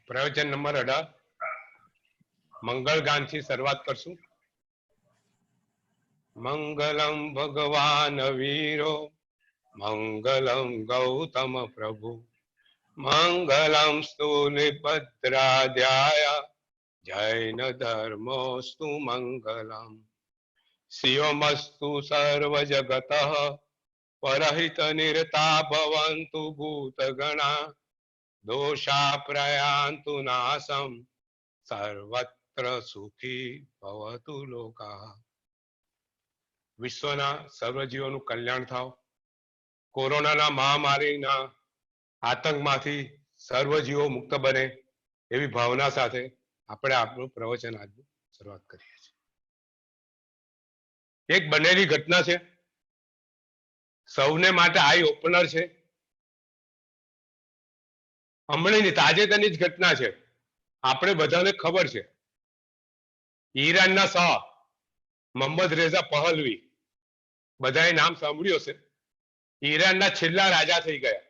प्रवचन नंबर 18 मंगल गान थी शुरुआत करशुं। मंगलम भगवान वीरो मंगलम गौतम प्रभु मंगलम स्तूलिभद्राध्याय जैन धर्मोस्तु मंगलम शिवमस्तु सर्वजगतः परहित निरता भवन्तु भूतगणा दोषा प्रयान्तु नाशम सर्वत्र सुखी भवतु लोका। विश्वना सर्वजीवोનું કલ્યાણ થાવ। કોરોનાના મહામારીના આતંકમાંથી સર્વજીવો મુક્ત બને એવી ભાવના સાથે આપણે આપણું પ્રવચન આજની શરૂઆત કરીએ છીએ। એક બનેલી ઘટના છે, સૌને માટે આઈ ઓપનર છે। હમણાંની તાજેતરની જ ઘટના છે, આપણે બધાને ખબર છે। ઈરાનના શાહ મોહમ્મદ રેઝા પહલવી, બધાએ નામ સાંભળ્યું હશે। ઈરાનના છેલ્લા રાજા થઈ ગયા।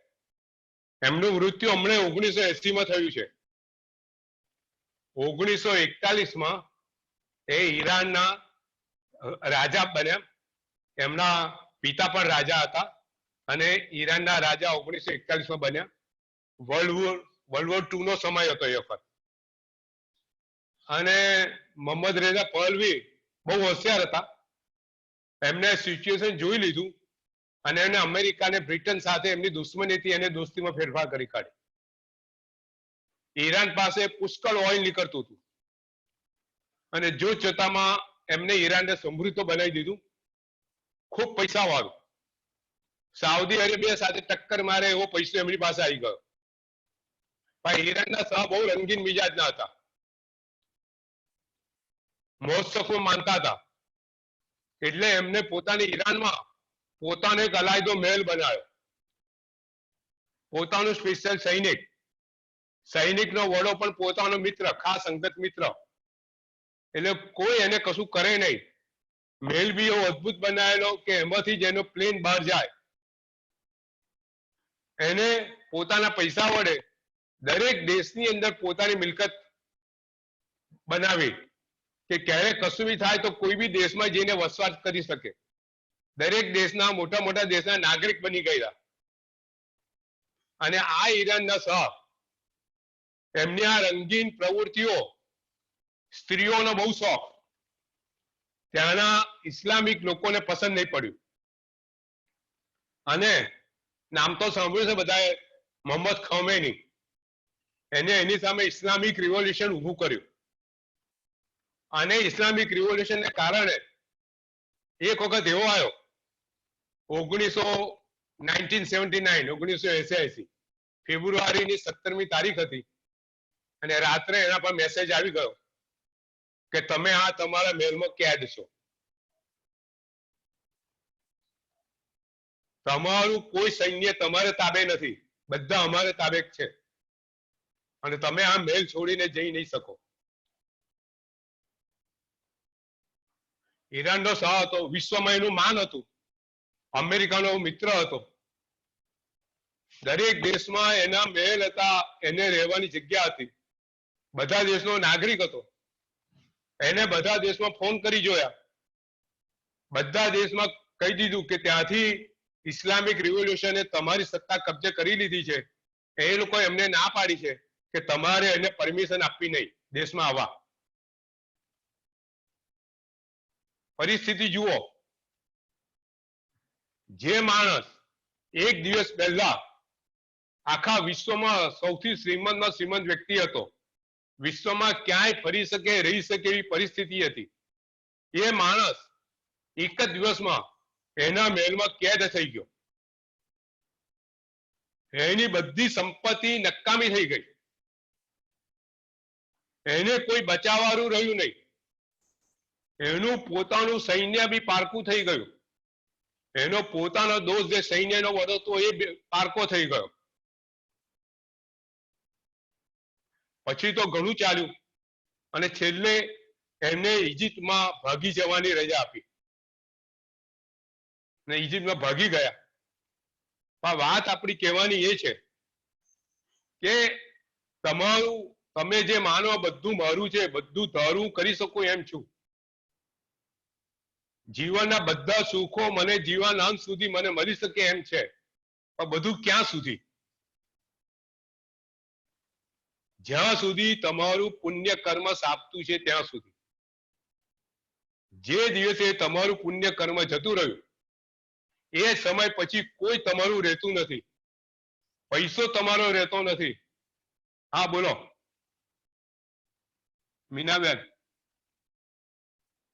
એમનું મૃત્યુ હમણાં 1980 માં થયું છે। 1941 માં એ ઈરાનના રાજા બન્યા। એમના પિતા પણ રાજા હતા અને ઈરાનના રાજા 1941 માં બન્યા। વર્લ્ડ વોર 2 નો સમય હતો એ વખત। અને મોહમ્મદ રેઝા પહલવી બહુ હોશિયાર હતા। એમને સિચ્યુએશન જોઈ લીધું અને એને અમેરિકા અને બ્રિટન સાથે એમની દુશ્મનીથી એને દોસ્તીમાં ફેરફાર કરી કાઢી। ઈરાન પાસે પુષ્કળ ઓઇલ નીકળતું હતું અને જો ચતામાં એમને ઈરાનને સમૃદ્ધ બનાવી દીધું, ખૂબ પૈસા વાળું। સાઉદી અરેબિયા સાથે ટક્કર મારે એવો પૈસો એમની પાસે આવી ગયો। પણ ઈરાનના શાહ બહુ રંગીન મિજાજના હતા, મોજ-શોખ માનતા હતા। એટલે એમને પોતાની ઈરાનમાં પોતાનો એક અલાયદો મહેલ બનાવ્યો। પોતાનું સ્પેશિયલ સૈનિકનો વડો પણ પોતાનો મિત્ર, ખાસ અંગત મિત્ર। એટલે કોઈ એને કશું કરે નહીં। મહેલ બી એવો અદભુત બનાવેલો કે એમાંથી જેનો પ્લેન બહાર જાય, એને પોતાના પૈસા વડે દરેક દેશની અંદર પોતાની મિલકત બનાવી કે ક્યારે કશું બી થાય તો કોઈ બી દેશમાં જઈને વસવાટ કરી શકે। દરેક દેશના મોટા મોટા દેશના નાગરિક બની ગયા। અને આ ઈરાનના શાહ, એમની આ રંગીન પ્રવૃત્તિઓ, સ્ત્રીઓનો બહુ શોખ, ત્યાંના ઇસ્લામિક લોકોને પસંદ નહીં પડ્યું। અને નામ તો સાંભળ્યું છે બધાએ, મોહમ્મદ ખોમેની, એને એની સામે ઇસ્લામિક રિવોલ્યુશન ઊભું કર્યું। અને ઇસ્લામિક રિવોલ્યુશનને કારણે એક વખત એવો આવ્યો 1989 ફેબ્રુઆરીની 17મી તારીખ હતી અને રાત્રે એના પર મેસેજ આવી ગયો કે તમે આ તમારા મહેલમાં કેદ છો, તમારું કોઈ સૈન્ય તમારે તાબે નથી, બધા અમારે તાબે છે અને તમે આ મહેલ છોડીને જઈ નહીં શકો। ઈરાનનો શાહ હતો, વિશ્વમાં એનું માન હતું, અમેરિકાનો મિત્ર હતો, દરેક દેશમાં એના મહેલ હતા, એને રહેવાની જગ્યા હતી, બધા દેશનો નાગરિક હતો। એને બધા દેશમાં ફોન કરી જોયા, બધા દેશમાં કહી દીધું કે ત્યાંથી ઇસ્લામિક રિવોલ્યુશને તમારી સત્તા કબજે કરી લીધી છે। એ લોકો એમને ના પાડી છે કે તમારે એને પરમિશન આપવી નહીં દેશમાં આવવા। પરિસ્થિતિ જુઓ, જે માણસ એક દિવસ પહેલા આખા વિશ્વમાં સૌથી શ્રીમંતમાં શ્રીમંત વ્યક્તિ હતો, વિશ્વમાં ક્યાંય ફરી શકે, રહી શકે એવી પરિસ્થિતિ હતી, એ માણસ એક જ દિવસમાં એના મહેલમાં કેદ થઈ ગયો। એની બધી સંપત્તિ નકામી થઈ ગઈ, એને કોઈ બચાવવાનું રહ્યું નહીં, એનું પોતાનું સૈન્ય બી પારકું થઈ ગયું, એનો પોતાનો દોસ્ત જે સૈન્યનો વડો હતો એ પારકો થઈ ગયો। પછી તો ઘણું ચાલ્યું અને છેલ્લે એમને ઇજિપ્તમાં ભાગી જવાની રજા આપી ને ઇજિપ્તમાં ભાગી ગયા। પણ વાત આપણી કહેવાની એ છે કે તમારું તમે જે માનો બધું મારું છે, બધું ધારું કરી શકું એમ છું. જીવનના બધા સુખો મને જીવન અંત સુધી મને મળી શકે એમ છે, પણ બધું ક્યાં સુધી? જ્યાં સુધી તમારું પુણ્ય કર્મ સાપતું છે ત્યાં સુધી. જે દિવસે તમારું પુણ્ય કર્મ જતું રહ્યું એ સમય પછી કોઈ તમારું રહેતું નથી, પૈસો તમારો રહેતો નથી. હા બોલો મીનાબેન.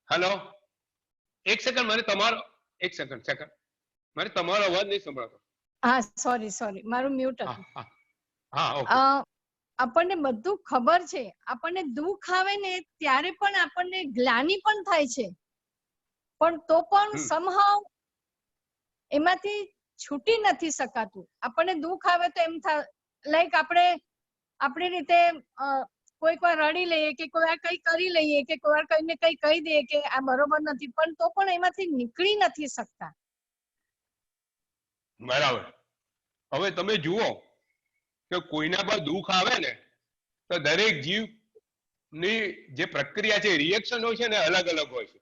હેલો, એક સેકન્ડ, મને તમારો એક સેકન્ડ મને તમારો અવાજ નહીં સંભળાતો. હા સોરી મારું મ્યુટ હતું. હા ઓકે. આપણને બધું ખબર છે, આપણને દુઃખ આવે ને ત્યારે પણ આપણને ગ્લાની પણ થાય છે, પણ તો પણ સમહાવ એમાંથી છૂટી નથી શકાતું. આપણને દુઃખ આવે તો એમ થાય લાઈક આપણે આપણી રીતે કોઈક વાર રડી લઈએ કે કોઈ વાર કઈ કરી લઈએ કે કોઈ વાર કઈને કઈ કહી દઈએ કે આ બરોબર નથી, પણ તો પણ એમાંથી નીકળી નથી શકતા. બરાબર. હવે તમે જુઓ કે કોઈના પર દુઃખ આવે ને તો દરેક જીવ ની જે પ્રક્રિયા છે, રિએક્શન હોય છે ને અલગ અલગ હોય છે.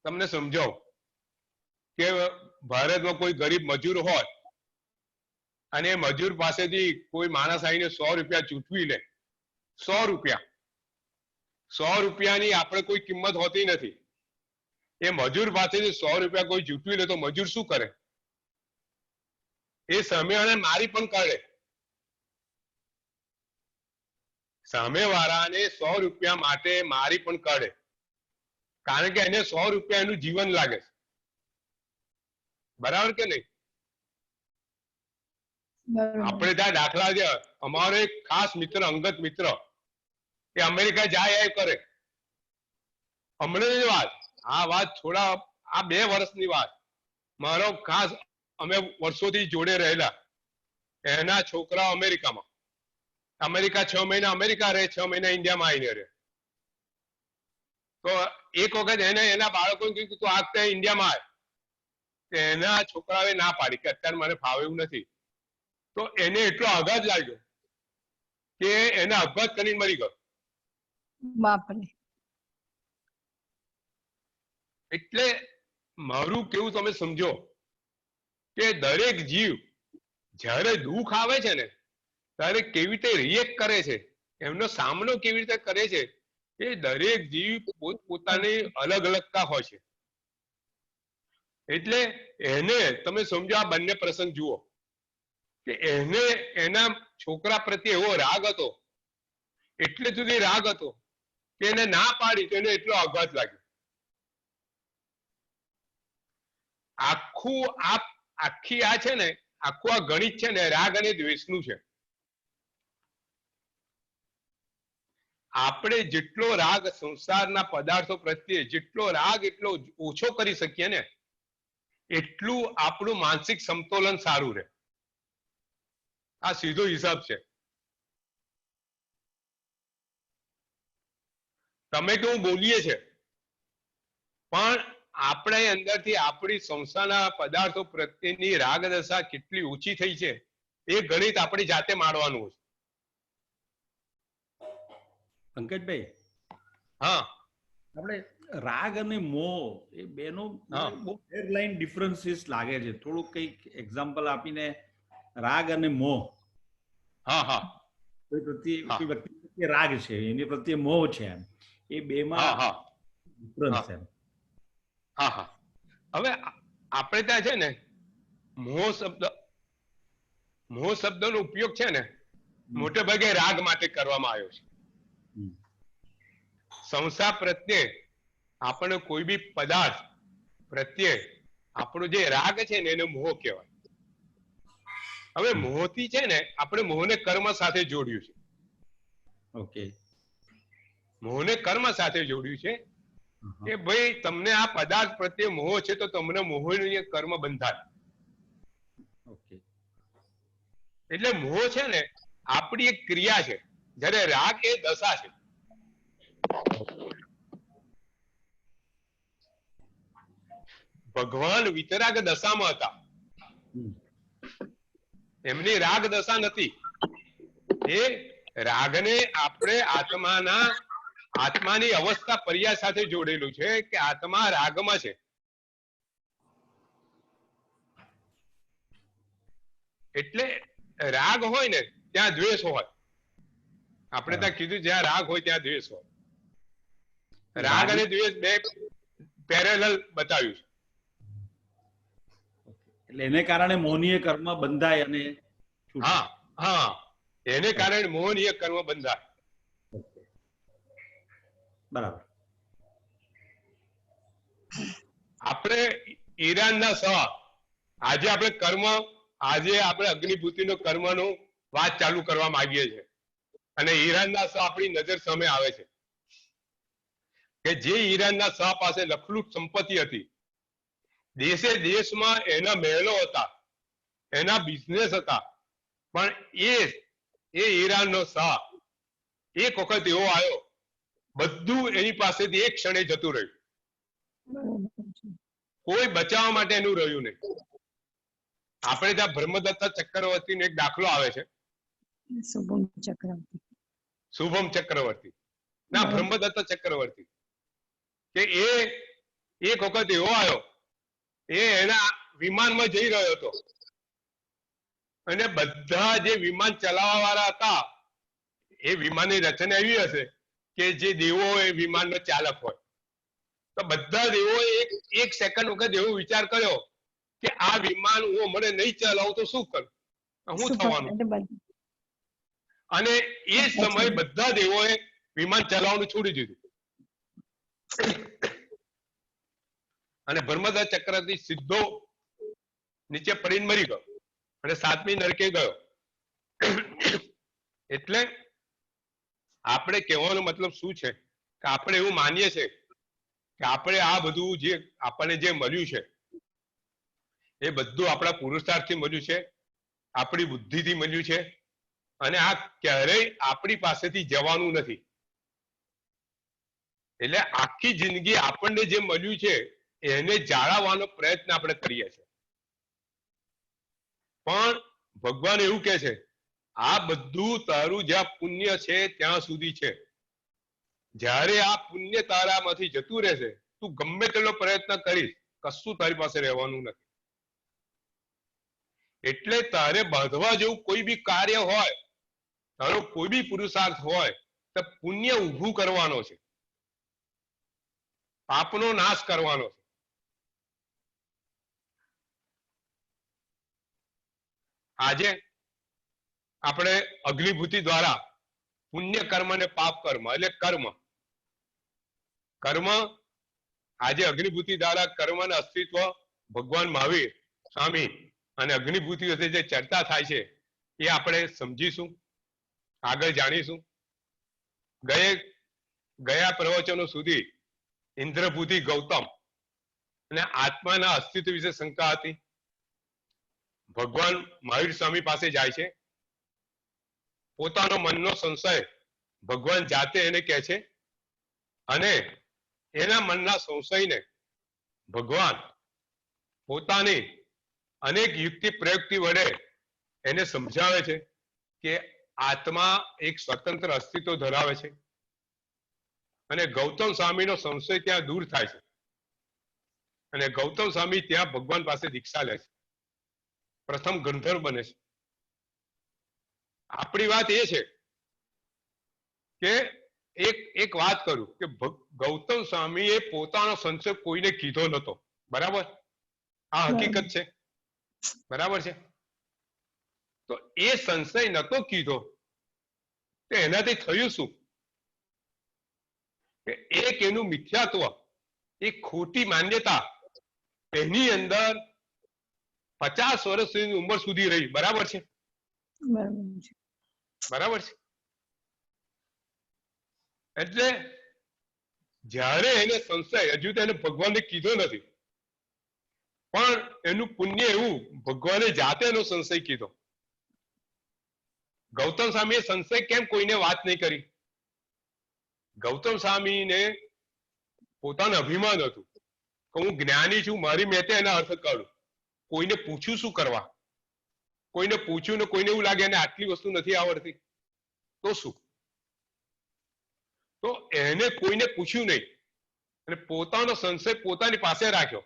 તમને સમજાવું કે ભારતમાં કોઈ ગરીબ મજૂર હોય અને મજૂર પાસેથી કોઈ માણસ આવીને 100 રૂપિયા ચૂકવી લે, 100 રૂપિયાની આપણે કોઈ કિંમત હોતી નથી. એ મજૂર પાસેથી 100 રૂપિયા કોઈ ચૂકવી લે તો મજૂર શું કરે? એ સામેવાળાને મારી પણ કાઢે. સામેવાળાને 100 રૂપિયા માટે મારી પણ કાઢે, કારણ કે એને 100 રૂપિયા એનું જીવન લાગે છે. બરાબર કે નહીં? આપણે ત્યાં દાખલા છે, અમારો એક ખાસ મિત્ર, અંગત મિત્ર, એ અમેરિકા જાય કરે. હમણાં વાત, આ વાત થોડા આ 2 વર્ષની વાત, મારો ખાસ, અમે વર્ષોથી જોડે રહેલા, એના છોકરા અમેરિકામાં, અમેરિકા 6 મહિના અમેરિકા રહે, 6 મહિના ઇન્ડિયામાં આવીને રહે. તો એક વખત એને એના બાળકોને કીધું તું આ વખતે ઇન્ડિયામાં આવે, એના છોકરાઓએ ના પાડી કે અત્યારે મને ફાવે એવું નથી. તો એને એટલો આઘાત લાગ્યો કે એને આપઘાત કરીને મરી ગયો. બાપરે. એટલે મારું કેવું તમે સમજો કે દરેક જીવ જ્યારે દુઃખ આવે છે ને ત્યારે કેવી રીતે રિએક્ટ કરે છે, એમનો સામનો કેવી રીતે કરે છે, એ દરેક જીવ પોતપોતાની અલગ અલગતા હોય છે. એટલે એને તમે સમજો, આ બંને પ્રસંગ જુઓ કે એને એના છોકરા પ્રત્યે એવો રાગ હતો, એટલે સુધી રાગ હતો કે એને ના પાડી તો એને એટલો આઘાત લાગ્યો. આખી આ છે ને, આખું આ ગણિત છે ને રાગ અને દ્વેષનું છે. આપણે જેટલો રાગ સંસારના પદાર્થો પ્રત્યે જેટલો રાગ એટલો ઓછો કરી શકીએ ને એટલું આપણું માનસિક સમતોલન સારું રહે. આ સીધો હિસાબ છે. તમે તો હું બોલીએ છે, પણ આપણે અંદરથી આપણી સંસારના પદાર્થો પ્રત્યેની રાગ દશા કેટલી ઓછી થઈ છે એ ગણિત આપણી જાતે માણવાનું છે. પંકજભાઈ, હા, આપણે રાગ અને મોહ એ બેનો બહુ હેડલાઇન ડિફરન્સીસ લાગે છે. થોડુંક કંઈક એક્ઝામ્પલ આપીને રાગ અને મોહ. હા હા, કોઈ વ્યક્તિ પ્રત્યે રાગ છે, એની પ્રત્યે મોહ છે, એ બેમાં ડિફરન્સ છે. હા હા. હવે આપણે ત્યાં છે ને મોહ શબ્દનો ઉપયોગ છે ને મોટે ભાગે રાગ માટે કરવામાં આવ્યો છે. સંસાર પ્રત્યે આપણે કોઈ બી પદાર્થ પ્રત્યે આપણો જે રાગ છે ને એને મોહ કહેવાય. હવે મોહથી છે ને આપણે મોહને કર્મ સાથે જોડ્યું છે. ઓકે. મોહને કર્મ સાથે જોડ્યું છે કે ભાઈ તમને આ પદાર્થ પ્રત્યે મોહ છે તો તમને મોહનું કર્મ બંધાય. ઓકે. એટલે મોહ છે ને આપણી એક ક્રિયા છે, જ્યારે રાગ એ દશા છે. ભગવાન વિતરાગ દશામાં હતા, એમની રાગ દશા નથી. એ રાગને આપણે આત્માની અવસ્થા પર્યાય સાથે જોડેલું છે કે આત્મા રાગમાં છે. એટલે રાગ હોય ને ત્યાં દ્વેષ હોય. આપણે ત્યાં કીધું જ્યાં રાગ હોય ત્યાં દ્વેષ હોય. રાગ અને દ્વેષ બે પેરેલલ બતાવ્યું છે. એટલે એને કારણે મોહનીય કર્મ બંધાય અને હા હા, એને કારણે મોહનીય કર્મ બંધાય. બરાબર. આપણે ઈરાનના સવા આજે આપણે અગ્નિભૂતિનો કર્મનો વાત ચાલુ કરવા માંગીએ છીએ અને ઈરાનના શાહ આપણી નજર સામે આવે છે કે જે ઈરાનના શાહ પાસે લખલૂટ સંપત્તિ હતી, દેશે દેશમાં એના મહેલો હતા, એના બિઝનેસ હતા, પણ એ ઈરાનનો શાહ એક વખત એવો આવ્યો, બધું એની પાસેથી એક ક્ષણે જતું રહ્યું, કોઈ બચાવવા માટે એનું રહ્યું નહીં. આપણે ત્યાં બ્રહ્મદત્ત ચક્રવર્તીનો એક દાખલો આવે છે, શુભમ ચક્રવર્તી ના બ્રહ્મદત્ત ચક્રવર્તી, કે એ એક વખત એવો આવ્યો, એ એના વિમાનમાં જઈ રહ્યો હતો અને બધા જે વિમાન ચલાવવા વાળા હતા, એ વિમાનની રચના એવી હશે કે જે દેવો એ વિમાનનો ચાલક હોય, તો બધા દેવોએ એક સેકન્ડ વખત એવો વિચાર કર્યો કે આ વિમાન હું મને નહીં ચલાવું તો શું કરું, શું થવાનું? અને એ સમયે બધા દેવોએ વિમાન ચલાવવાનું છોડી દીધું અને બ્રહ્મદત્ત ચક્રવર્તી સીધો નીચે પડીને મરી ગયો અને 7મી નરકે ગયો. એટલે આપણે કહેવાનો મતલબ શું છે કે આપણે એવું માનીએ છીએ કે આપણે આ બધું જે આપણને જે મળ્યું છે એ બધું આપણા પુરુષાર્થથી મળ્યું છે, આપણી બુદ્ધિથી મળ્યું છે, અને આ ક્યારેય આપણી પાસેથી જવાનું નથી. એટલે આખી જિંદગી આપણને જે મળ્યું છે એને જાળવવાનો પ્રયત્ન આપણે કરીએ છીએ. પણ ભગવાન એવું કહે છે, આ બધું તારું જ્યાં પુણ્ય છે ત્યાં સુધી છે, જ્યારે આ પુણ્ય તારામાંથી જતું રહેશે, તું ગમે તેટલો પ્રયત્ન કરીશ, કશું તારી પાસે રહેવાનું નથી. એટલે તારે બાંધવા જેવું કોઈ બી કાર્ય હોય, તારો કોઈ બી પુરુષાર્થ હોય, તો પુણ્ય ઊભું કરવાનો છે, પાપનો નાશ કરવાનો છે. આજે આપણે અગ્નિભૂતિ દ્વારા પુણ્ય કર્મ અને પાપ કર્મ એટલે કર્મ આજે અગ્નિભૂતિ દ્વારા કર્મના અસ્તિત્વ ભગવાન મહાવીર સ્વામી અને અગ્નિભૂતિ વચ્ચે જે ચર્ચા થાય છે એ આપણે સમજીશું, આગળ જાણીશું. ગયા પ્રવચનો સુધી ઇન્દ્રભૂતિ ગૌતમ અને આત્માના અસ્તિત્વ વિશે શંકા હતી. ભગવાન મહાવીર સ્વામી પાસે જાય છે, પોતાનો મનનો સંશય ભગવાન જાતે એને કહે છે અને એના મનના સંશયને ભગવાન પોતાની અનેક યુક્તિ પ્રયુક્તિ વડે એને સમજાવે છે કે આત્મા એક સ્વતંત્ર અસ્તિત્વ ધરાવે છે. અને ગૌતમ સ્વામીનો સંશય ત્યાં દૂર થાય છે અને ગૌતમ સ્વામી ત્યાં ભગવાન પાસે દીક્ષા લે છે, પ્રથમ ગંધર્વ બને છે. આપણી વાત એ છે કે એક વાત કરું કે ગૌતમ સ્વામીએ પોતાનો સંશય કોઈને કીધો નતો, બરાબર? આ હકીકત છે, બરાબર છે? તો એ સંશય નતો કીધો તો એનાથી થયું શું કે એક એનું મિથ્યાત્વ, એક ખોટી માન્યતા એની અંદર 50 વર્ષની ઉંમર સુધી રહી, બરાબર છે? બરાબર છે. એટલે જ્યારે એને સંશય, હજુ તો એને ભગવાનને કીધો નથી, પણ એનું પુણ્ય એવું ભગવાને જાતે એનો સંશય કીધો. ગૌતમ સ્વામીએ સંશય કેમ કોઈને વાત નહીં કરી? ગૌતમ સ્વામીને પોતાનું અભિમાન હતું કે હું જ્ઞાની છું, મારી મેતે એના અર્થ કાઢું, કોઈને પૂછ્યું શું કરવા? કોઈને પૂછ્યું ને કોઈને એવું લાગે એને આટલી વસ્તુ નથી આવડતી, તો શું? તો એને કોઈને પૂછ્યું નહીં અને પોતાનો સંશય પોતાની પાસે રાખ્યો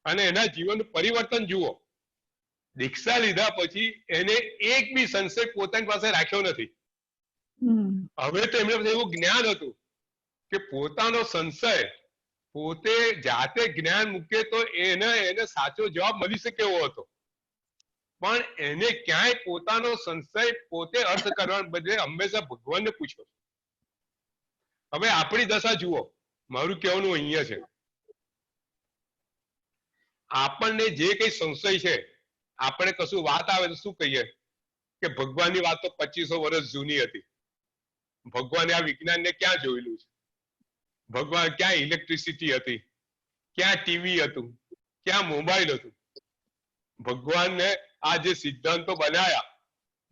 અને એના જીવનનું પરિવર્તન જુઓ. દીક્ષા લીધા પછી એને એક બી સંશય પોતાની પાસે રાખ્યો નથી. હવે તો એમને એવું જ્ઞાન હતું કે પોતાનો સંશય પોતે જાતે જ્ઞાન મૂકે તો એને સાચો જવાબ મળી શકે એવો હતો, પણ એને ક્યાંય પોતાનો સંશય પોતે અર્થ કરવાને બદલે હંમેશા ભગવાનને પૂછ્યો. હવે આપણી દશા જુઓ. મારું કહેવાનું અહીંયા છે, આપણને જે કઈ સંશય છે, આપણે કશું વાત આવે તો શું કહીએ કે ભગવાનની વાત તો 2500 વર્ષ જૂની હતી. ભગવાને આ વિજ્ઞાનને ક્યાં જોયેલું છે? ભગવાન ક્યાં ઇલેક્ટ્રિસિટી હતી? ક્યાં ટીવી હતું? ક્યાં મોબાઈલ હતું? ભગવાનને આ જે સિદ્ધાંતો બનાયા,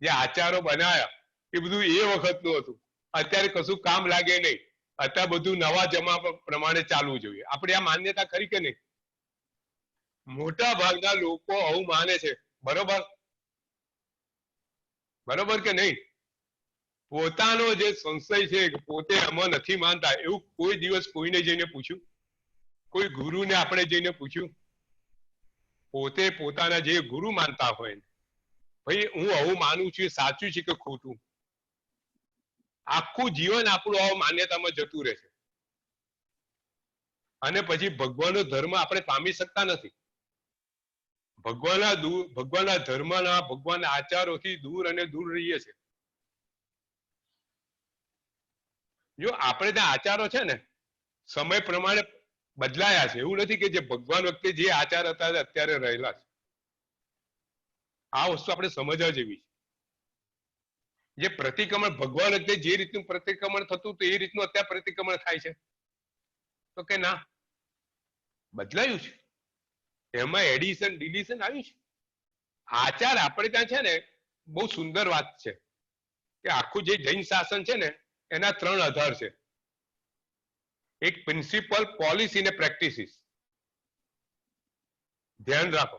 જે આચારો બનાયા, એ બધું એ વખતનું હતું. અત્યારે કશું કામ લાગે નહીં. અત્યારે બધું નવા જમા પ્રમાણે ચાલવું જોઈએ. આપણે આ માન્યતા ખરી કે નહીં? મોટા ભાગના લોકો આવું માને છે. બરોબર? બરોબર કે નહીં? પોતાનો જે સંશય છે પોતે આમાં નથી માનતા એવું કોઈ દિવસ કોઈને જઈને પૂછ્યું? કોઈ ગુરુને આપણે જઈને પૂછ્યું? પોતે પોતાના જે ગુરુ માનતા હોય, ભાઈ હું આવું માનું છું, સાચું છે કે ખોટું? આખું જીવન આપણું આવા માન્યતામાં જતું રહે છે અને પછી ભગવાનનો ધર્મ આપણે પામી શકતા નથી. ભગવાનના ધર્મના, ભગવાનના આચારોથી દૂર અને દૂર રહીએ છીએ. જો આપણે ત્યાં આચારો છે ને સમય પ્રમાણે બદલાયા છે. એવું નથી કે જે ભગવાન વખતે જે આચાર હતા અત્યારે રહેલા છે. આ વસ્તુ આપણે સમજવા જેવી છે. જે પ્રતિક્રમણ ભગવાન વખતે જે રીતનું પ્રતિક્રમણ થતું હતું એ રીતનું અત્યારે પ્રતિક્રમણ થાય છે? તો કે ના, બદલાયું છે. એમાં એડિશન ડિલિશન આવ્યું છે. આચાર આપણે ત્યાં છે ને બહુ સુંદર વાત છે કે આખું જે જૈન શાસન છે ને એના 3 આધાર છે. એક પ્રિન્સિપલ, પોલિસી ને પ્રેક્ટિસિસ. ધ્યાન રાખો,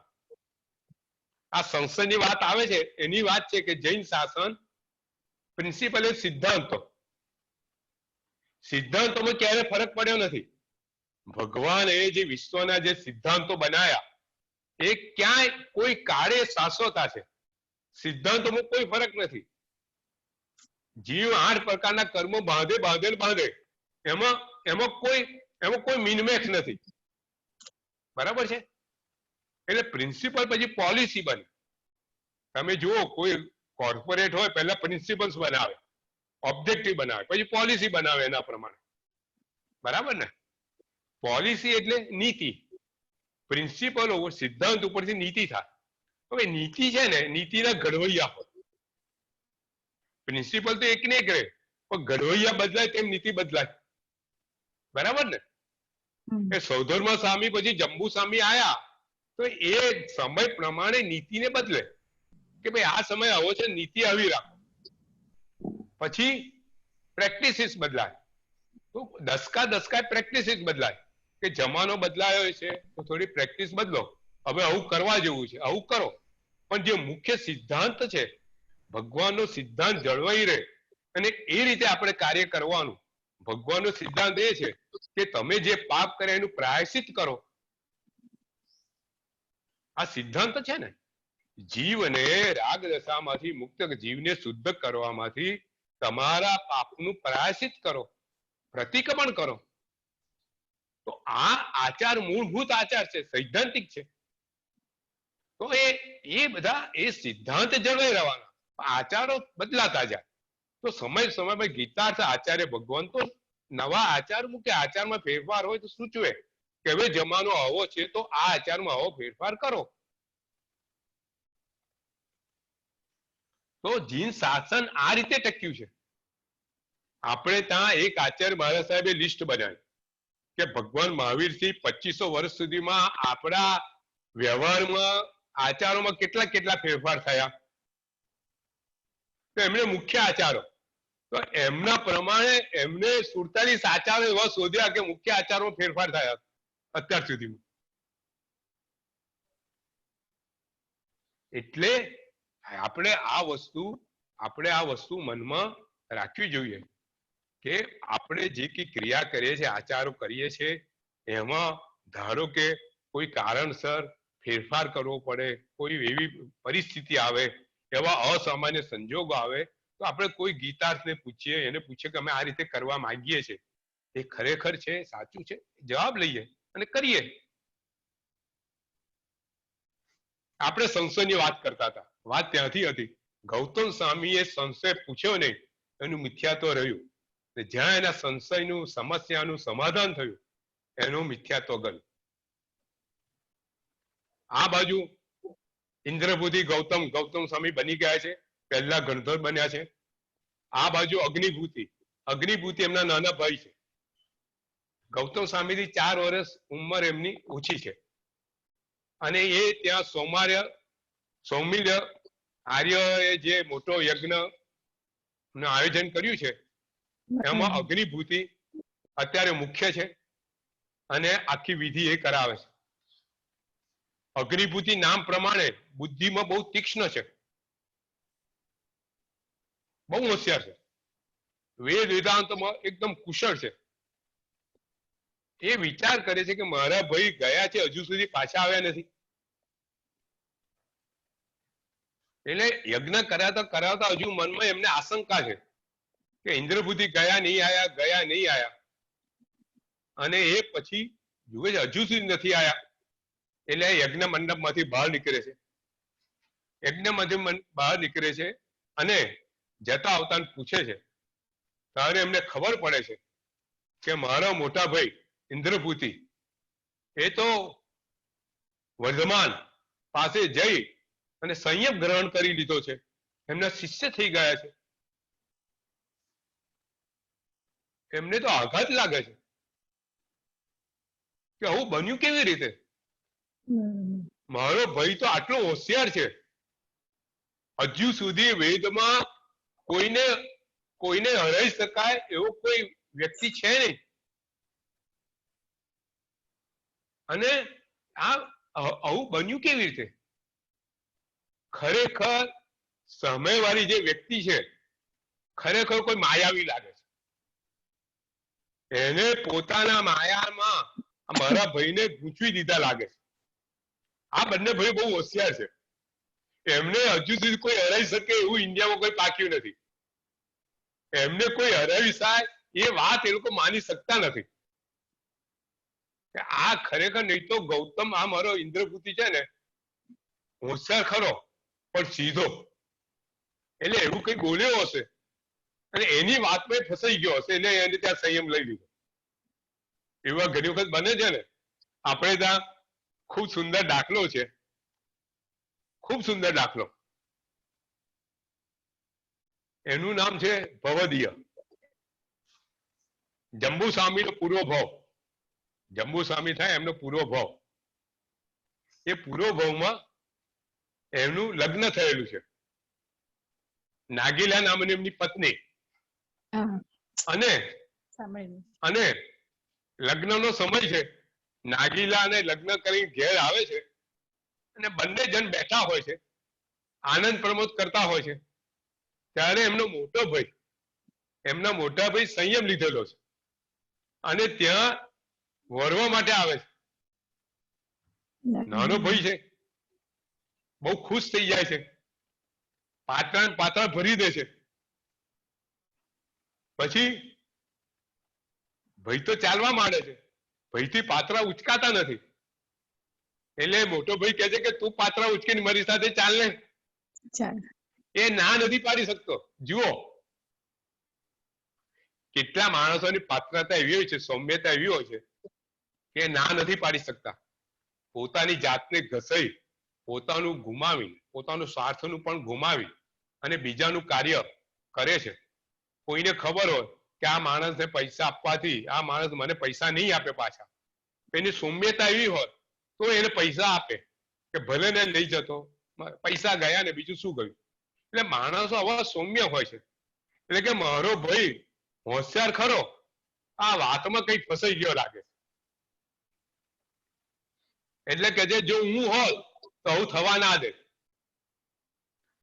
આ સંસદની વાત આવે છે એની વાત છે કે જૈન શાસન પ્રિન્સિપલ એ સિદ્ધાંતો. સિદ્ધાંતોમાં ક્યારે ફરક પડ્યો નથી. ભગવાને જે વિશ્વના જે સિદ્ધાંતો બનાયા એ ક્યાંય કોઈ કાળે શાશ્વતા છે. સિદ્ધાંતોમાં કોઈ ફરક નથી. જીવ 8 પ્રકારના કર્મો બાંધે. એમાં કોઈ મિનમેક્સ નથી. બરાબર છે? એટલે પ્રિન્સિપલ પછી પોલિસી બને. તમે જુઓ કોઈ કોર્પોરેટ હોય પહેલા પ્રિન્સિપલ્સ બનાવે, ઓબ્જેક્ટિવ બનાવે, પછી પોલિસી બનાવે એના પ્રમાણે. બરાબર ને? પોલિસી એટલે નીતિ. પ્રિન્સિપલ સિદ્ધાંત ઉપરથી નીતિ થાય. હવે નીતિ છે ને નીતિના ઘડવૈયા હોય. પ્રિન્સિપલ તો એક ને એક રહે, પણ ઘડવૈયા બદલાય તેમ નીતિ બદલાય. બરાબર ને? એ સૌધર્મ સ્વામી પછી જંબુ સ્વામી આયા તો એ સમય પ્રમાણે નીતિને બદલે કે ભાઈ આ સમય આવો છે, નીતિ આવી રાખો. પછી પ્રેક્ટિસિસ બદલાય. તો દસકા પ્રેક્ટિસિસ બદલાય કે જમાનો બદલાયો છે તો થોડી પ્રેક્ટિસ બદલો. હવે આવું કરવા જેવું છે, આવું કરો. પણ જે મુખ્ય સિદ્ધાંત છે ભગવાનનો સિદ્ધાંત જળવાઈ રહે અને એ રીતે આપણે કાર્ય કરવાનું. ભગવાનનો સિદ્ધાંત એ છે કે તમે જે પાપ કરે એનું પ્રાયશ્ચિત કરો. આ સિદ્ધાંત છે ને જીવને રાગ દશામાંથી મુક્ત, જીવને શુદ્ધ કરવામાંથી તમારા પાપનું પ્રાયશ્ચિત કરો, પ્રતિક્રમણ કરો. તો આ આચાર મૂળભૂત આચાર છે, સૈદ્ધાંતિક છે. તો એ બધા એ સિદ્ધાંત જળવાઈ રહેવાના, આચારો બદલાતા જાય. તો સમય ગીતાર્થ આચાર્ય ભગવાન તો નવા આચાર મૂકે. આચારમાં ફેરફાર હોય તો સૂચવે કે હવે જમાનો આવો છે તો આ આચારમાં આવો ફેરફાર કરો. તો જીન શાસન આ રીતે ટક્યું છે. આપણે ત્યાં એક આચાર્ય મહારાજ સાહેબે લિસ્ટ બનાવી કે ભગવાન મહાવીર થી 2500 વર્ષ સુધીમાં આપણા વ્યવહારમાં આચારોમાં કેટલા ફેરફાર થયા. તો એમને મુખ્ય આચારો, તો એમના પ્રમાણે એમને 47 આચારો એવા શોધ્યા કે મુખ્ય આચારોમાં ફેરફાર થયા અત્યાર સુધીમાં. એટલે આપણે આ વસ્તુ આપણે આ વસ્તુ મનમાં રાખવી જોઈએ કે આપણે જે કઈ ક્રિયા કરીએ છીએ, આચારો કરીએ છીએ, એમાં ધારો કે કોઈ કારણસર ફેરફાર કરવો પડે, કોઈ એવી પરિસ્થિતિ આવે, એવા અસામાન્ય સંજોગો આવે, તો આપણે કોઈ ગીતાર્થને પૂછીએ, એને પૂછીએ કે અમે આ રીતે કરવા માંગીએ છીએ, એ ખરેખર છે, સાચું છે, જવાબ લઈએ અને કરીએ. આપણે સંશયની વાત કરતા હતા, વાત ત્યાંથી હતી. ગૌતમ સ્વામીએ સંશય પૂછ્યો નહીં, એનું મિથ્યાત્વ રહ્યું. જ્યાં એના સંશયનું સમસ્યાનું સમાધાન થયું, એનું મિથ્યાત્વ ગયું. આ બાજુ ઇન્દ્રભૂતિ ગૌતમ સ્વામી બની ગયા છે, પહેલા ગણધર બન્યા છે. આ બાજુ અગ્નિભૂતિ એમના નાના ભાઈ છે. ગૌતમ સ્વામીથી 4 વર્ષ ઉંમર એમની ઓછી છે, અને એ ત્યાં સૌમિલ્ય આર્યએ જે મોટો યજ્ઞ નું આયોજન કર્યું છે, એમાં અગ્નિભૂતિ અત્યારે મુખ્ય છે અને આખી વિધિ એ કરાવે છે. અગ્નિભૂતિ નામ પ્રમાણે બુદ્ધિમાં બહુ તીક્ષ્ણ છે, બહુ હોશિયાર છે, વેદાંતમાં એકદમ કુશળ છે. એ વિચાર કરે છે કે મારા ભાઈ ગયા છે, હજુ સુધી પાછા આવ્યા નથી. એટલે યજ્ઞ કરાવતા હજુ મનમાં એમને આશંકા છે કે ઇન્દ્રભૂતિ ગયા નહીં આયા, અને એ પછી જુએ છે હજુ સુધી નથી આયા. એટલે યજ્ઞ મંડપ માંથી બહાર નીકળે છે, બહાર નીકળે છે અને જતા આવતા પૂછે છે. ત્યારે એમને ખબર પડે છે કે મારા મોટા ભાઈ ઇન્દ્રભૂતિ એ તો વર્ધમાન પાસે જઈ અને સંયમ ગ્રહણ કરી લીધો છે, એમના શિષ્ય થઈ ગયા છે. એમને તો આઘાત લાગે છે કે આવું બન્યું કેવી રીતે? મારો ભાઈ તો આટલો હોશિયાર છે, હજુ સુધી વેદમાં કોઈને હરાઈ શકાય એવો કોઈ વ્યક્તિ છે નહીં. અને આવું બન્યું કેવી રીતે? ખરેખર સામેવાળી જે વ્યક્તિ છે, ખરેખર કોઈ માયાવી લાગે છે. એને પોતાના માયામાં મારા ભાઈને ગૂંચવી દીધા લાગે છે. આ બંને ભાઈ બહુ હોશિયાર છે, એમને હજુ સુધી કોઈ હરાઈ શકે એવું ઇન્ડિયામાં કોઈ પાક્યું નથી. એમને કોઈ હરાવી થાય એ વાત એ લોકો માની શકતા નથી. આ ખરેખર નહીં તો ગૌતમ, આ મારો ઇન્દ્રભૂતિ છે ને, હોશિયાર ખરો પણ સીધો, એટલે એવું કઈ બોલ્યો હશે અને એની વાતમાં ફસાઈ ગયો હશે, એટલે એને ત્યાં સંયમ લઈ લીધો. એવા ઘણી વખત બને છે ને. આપણે ત્યાં ખૂબ સુંદર દાખલો છે, ખૂબ સુંદર દાખલો. એનું નામ છે ભવદીય. જંબુ સ્વામીનો પૂરો ભાવ, જંબુ સ્વામી થાય એમનો પૂરો ભાવ. એ પૂરો ભાવમાં એમનું લગ્ન થયેલું છે, નાગીલા નામની એમની પત્ની. અને લગ્નનો સમય છે, નાગીલા અને લગ્ન કરી ઘેર આવે છે અને બંને જણ બેઠા હોય છે, આનંદ પ્રમોદ કરતા હોય છે. ત્યારે એમના મોટા ભાઈ સંયમ લીધેલો છે અને ત્યાં વરવા માટે આવે છે. નાનો ભાઈ છે, બહુ ખુશ થઈ જાય છે, પાત્રા ભરી દે છે. પછી ભાઈ તો ચાલવા માંડે છે, ભાઈથી પાત્રા ઉચકાતા નથી. એટલે મોટો ભાઈ કહે છે કે તું પાત્રા ઉચકીને મારી સાથે ચાલ ને. એ ના નથી પાડી શકતો. જુઓ કેટલા માણસોની પાત્રતા એવી હોય છે, સૌમ્યતા એવી હોય છે કે ના નથી પાડી શકતા. પોતાની જાતને ઘસાઈ, પોતાનું ગુમાવી, પોતાનું સ્વાર્થનું પણ ગુમાવી અને બીજાનું કાર્ય કરે છે. કોઈને ખબર હોય કે આ માણસને પૈસા આપવાથી આ માણસ મને પૈસા નહીં આપે પાછા, એની સૌમ્યતા એવી હોય તો એને પૈસા આપે કે ભલે ને લઈ જતો, પૈસા ગયા ને બીજું શું ગયું. એટલે માણસો આવા સૌમ્ય હોય છે. એટલે કે મારો ભાઈ હોશિયાર ખરો, આ વાતમાં કઈ ફસાઈ ગયો લાગે. એટલે કે જો હું હોત તો હું થવા ના દે.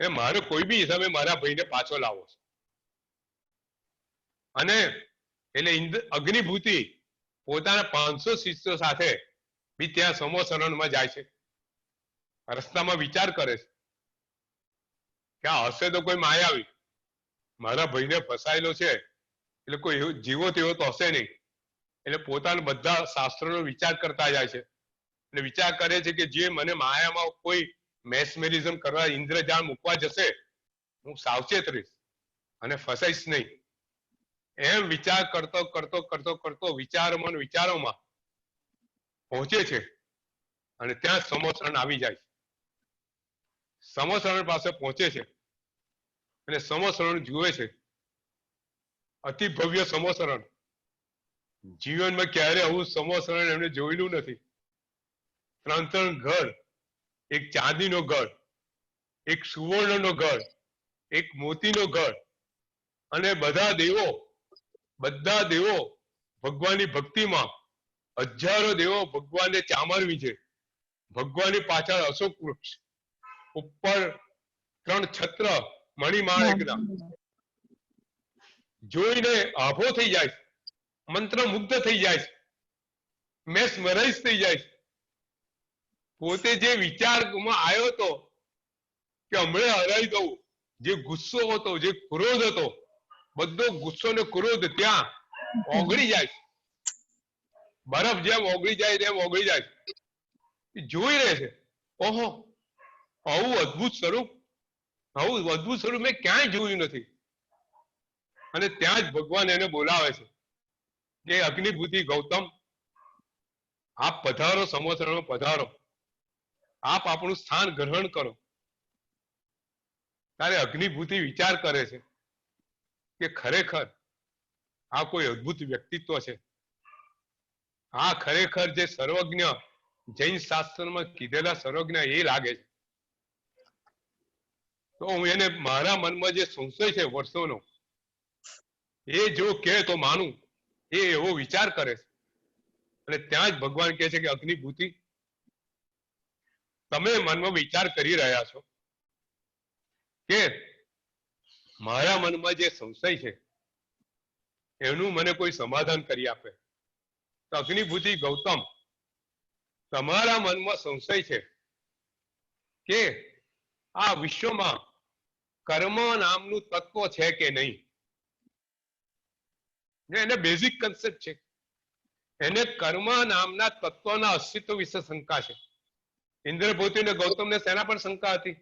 એ મારે કોઈ બી હિસાબે મારા ભાઈને પાછો લાવો છે. અને એટલે અગ્નિભૂતિ પોતાના 500 શિષ્યો સાથે બી ત્યાં સમોસરણમાં જાય છે. રસ્તામાં વિચાર કરે છે કે આ હશે તો કોઈ માયાવી, મારા ભાઈને ફસાયેલો છે એટલે કોઈ જીવો તેવો તો હશે નહીં. એટલે પોતાના બધા શાસ્ત્રોનો વિચાર કરતા જાય છે. એટલે વિચાર કરે છે કે જે મને માયામાં કોઈ મેસમેરિઝમ કરવા ઇન્દ્રજાળ મૂકવા જશે, હું સાવચેત રહીશ અને ફસાઈશ નહીં. એમ વિચાર કરતો કરતો કરતો કરતો વિચારોમાં પહોંચે છે અને ત્યાં સમોસરણ આવી જાય છે. સમોસરણ પાસે પહોંચે છે અને સમોસરણ જુએ છે. અતિ ભવ્ય સમોસરણ, જીવનમાં ક્યારે આવું સમોસરણ એમને જોયેલું નથી. 3 ઘર, એક ચાંદીનો ઘર, એક સુવર્ણનો ઘર, એક મોતીનો ઘર, અને બધા દેવો ભગવાનની ભક્તિમાં, હજારો દેવો ભગવાનને ચામરવી છે. ભગવાનની પાછળ અશોક વૃક્ષ, ઉપર 3 છત્ર મણિમાણિકના, જોઈને આભો થઈ જાય, મંત્રમુગ્ધ થઈ જાય, મેસ્મરાઇઝ થઈ જાય. પોતે જે વિચારમાં આવ્યો હતો કે હમણાં હરાઈ દઉં, જે ગુસ્સો હતો, જે ક્રોધ હતો, બધો ગુસ્સો ને ક્રોધ ત્યાં ઓગળી જાય. બરફ જેમ ઓગળી જાય તેમ ઓગળી જાય. જોઈ રહે છે, ઓહો, આવું અદ્ભુત સ્વરૂપ મેં ક્યાંય જોયું નથી. અને ત્યાં જ ભગવાન એને બોલાવે છે કે અગ્નિભૂતિ ગૌતમ, આપ પધારો, સમોસરમાં પધારો, આપ આપણું સ્થાન ગ્રહણ કરો. ત્યારે અગ્નિભૂતિ વિચાર કરે છે કે ખરેખર આ કોઈ અદ્ભુત વ્યક્તિત્વ છે. આ ખરેખર જે સર્વજ્ઞ, જૈન શાસ્ત્રમાં કીધેલા સર્વજ્ઞ એ લાગે છે. તો હું એને મારા મનમાં જે સંશય છે વર્ષોનો, એ જો કે તો માનું, એ એવો વિચાર કરે છે. અને ત્યાં જ ભગવાન કહે છે કે અગ્નિભૂતિ, તમે મનમાં વિચાર કરી રહ્યા છો કે મારા મનમાં જે સંશય છે એનું મને કોઈ સમાધાન કરી આપે. તો અગ્નિભૂતિ ગૌતમ, તમારા મનમાં સંશય છે કે આ વિશ્વમાં કર્મ નામનું તત્વ છે કે નહીં. એને બેઝિક કન્સેપ્ટ છે. એને કર્મ નામના તત્વના અસ્તિત્વ વિશે શંકા છે. ઇન્દ્રભૂતિ ને ગૌતમને શેના પર શંકા હતી?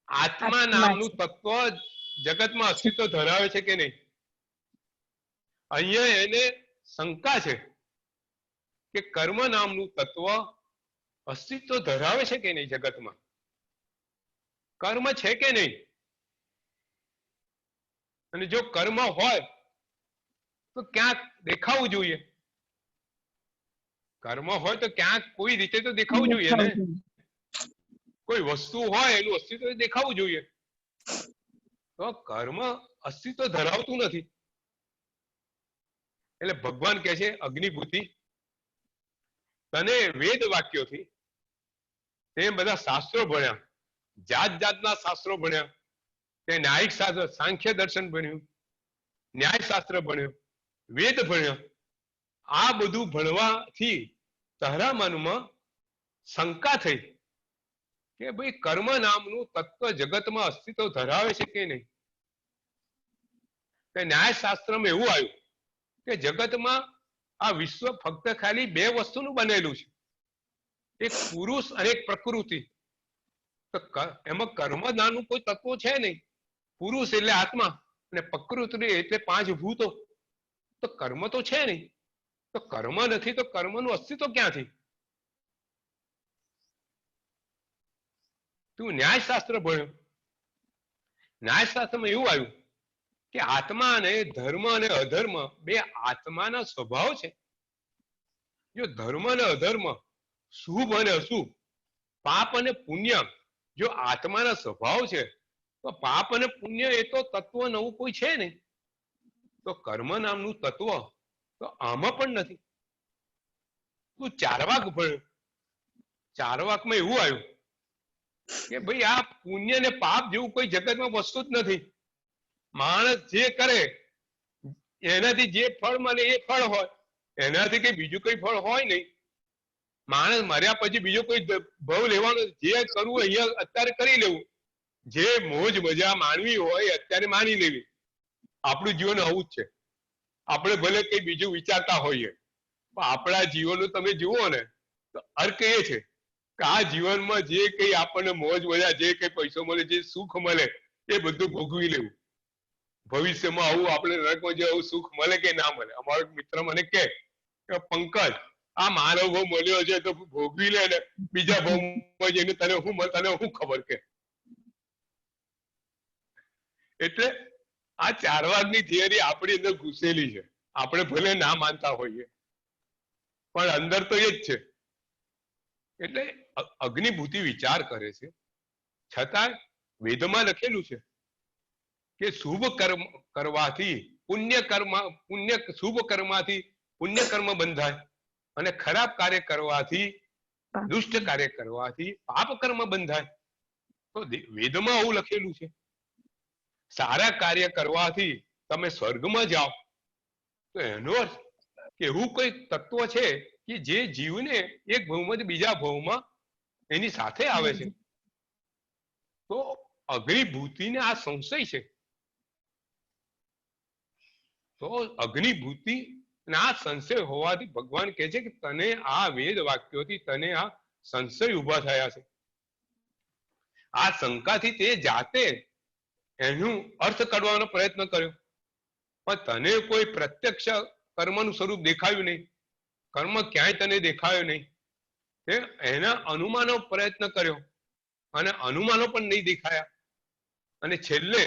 આત્મા નામનું તત્વ જગતમાં અસ્તિત્વ ધરાવે છે કે નહીં. અહીંયા એને શંકા છે કે કર્મ નામનું તત્વ અસ્તિત્વ ધરાવે છે કે નહીં જગતમાં. કર્મ છે કે નહીં? અને જો કર્મ હોય તો ક્યાંક દેખાવું જોઈએ. કર્મ હોય તો ક્યાંક કોઈ રીતે તો દેખાવું જોઈએ ને. કોઈ વસ્તુ હોય એનું અસ્તિત્વ દેખાવું જોઈએ. તો કર્મ અસ્તિત્વ ધરાવતું નથી. એટલે ભગવાન કહે છે અગ્નિભૂતિ, તને વેદ વાક્યોથી, તે બધા શાસ્ત્રો ભણ્યા, જાત જાતના શાસ્ત્રો ભણ્યા, તે ન્યાયિક શાસ્ત્ર, સાંખ્ય દર્શન ભણ્યું, ન્યાય શાસ્ત્ર ભણ્યું, વેદ ભણ્યો. આ બધું ભણવાથી તારા મનમાં શંકા થઈ કે ભાઈ કર્મ નામનું તત્વ જગતમાં અસ્તિત્વ ધરાવે છે કે નહીં. ન્યાય શાસ્ત્રમાં એવું આવ્યું કે જગતમાં આ વિશ્વ ફક્ત ખાલી 2 વસ્તુનું બનેલું છે, એક પુરુષ અને એક પ્રકૃતિ. તો એમાં કર્મ નામનું કોઈ તત્વ છે નહીં. પુરુષ એટલે આત્મા અને પ્રકૃતિ એટલે 5 ભૂતો. તો કર્મ તો છે નહીં. તો કર્મ નથી તો કર્મનું અસ્તિત્વ ક્યાંથી? તું ન્યાયશાસ્ત્ર ભણ્યો, ન્યાયશાસ્ત્રમાં એવું આવ્યું કે આત્મા અને ધર્મ અને અધર્મ બે આત્માના સ્વભાવ છે. જો ધર્મ અને અધર્મ, શુભ અને અશુભ, પાપ અને પુણ્ય જો આત્માના સ્વભાવ છે, તો પાપ અને પુણ્ય એ તો તત્વ નવું કોઈ છે નહીં. તો કર્મ નામનું તત્વ તો આમાં પણ નથી. તું ચારવાક ભણ્યો, ચારવાકમાં એવું આવ્યું કે ભાઈ આ પુણ્ય ને પાપ જેવું કોઈ જગતમાં વસ્તુ જ નથી. માણસ જે કરે એનાથી જે ફળ મળે એ ફળ હોય, એનાથી કઈ બીજું કઈ ફળ હોય નહીં. માણસ મર્યા પછી બીજો કોઈ ભવ લેવાનો, જે કરવું અહીંયા અત્યારે કરી લેવું, જે મોજ મજા માણવી હોય અત્યારે માણી લેવી. આપણું જીવન આવું જ છે. આપણે ભલે કઈ બીજું વિચારતા હોઈએ, પણ આપણા જીવનનું તમે જુઓ ને તો અર્થ એ છે કે આ જીવનમાં જે કઈ આપણને મોજ મજા, જે કઈ પૈસો મળે, જે સુખ મળે એ બધું ભોગવી લેવું. ભવિષ્યમાં આવું આપણે નરકમાં જે આવું સુખ મળે કે ના મળે. અમારો મિત્ર મને કે પંકજ આ મારો ભાવ મળ્યો છે તો ભોગવી લે ને, બીજા ભાવમાં જઈને તને શું ખબર કે. એટલે આ ચારવાકની થિયરી આપણી અંદર ઘૂસેલી છે. આપણે ભલે ના માનતા હોઈએ પણ અંદર તો એ જ છે. એટલે અગ્નિભૂતિ વિચાર કરે છે, છતાં વેદમાં લખેલું છે કે શુભ કર્મ કરવાથી શુભ કર્મથી પુણ્ય કર્મ બંધાય અને ખરાબ કાર્ય કરવાથી, દુષ્ટ કાર્ય કરવાથી પાપ કર્મ બંધાય. તો વેદમાં આવું લખેલું છે. સારા કાર્ય કરવાથી તમે સ્વર્ગમાં જાઓ, તો એનો અર્થ કે એવું કોઈ તત્વ છે કે જે જીવને એક ભવમાંથી બીજા ભવમાં એની સાથે આવે છે. તો અગ્નિભૂતિને આ સંશય છે. તો અગ્નિભૂતિ ના સંશય હોવાથી ભગવાન કહે છે કે તને આ વેદ વાક્યોથી તને આ સંશય ઉભા થયા છે. આ શંકાથી તે જાતે એનું અર્થ કાઢવાનો પ્રયત્ન કર્યો, પણ તને કોઈ પ્રત્યક્ષ કર્મનું સ્વરૂપ દેખાયું નહીં. કર્મ ક્યાંય તને દેખાયો નહીં. એના અનુમાનો પ્રયત્ન કર્યો અને અનુમાનો પણ નહીં દેખાયા. અને છેલ્લે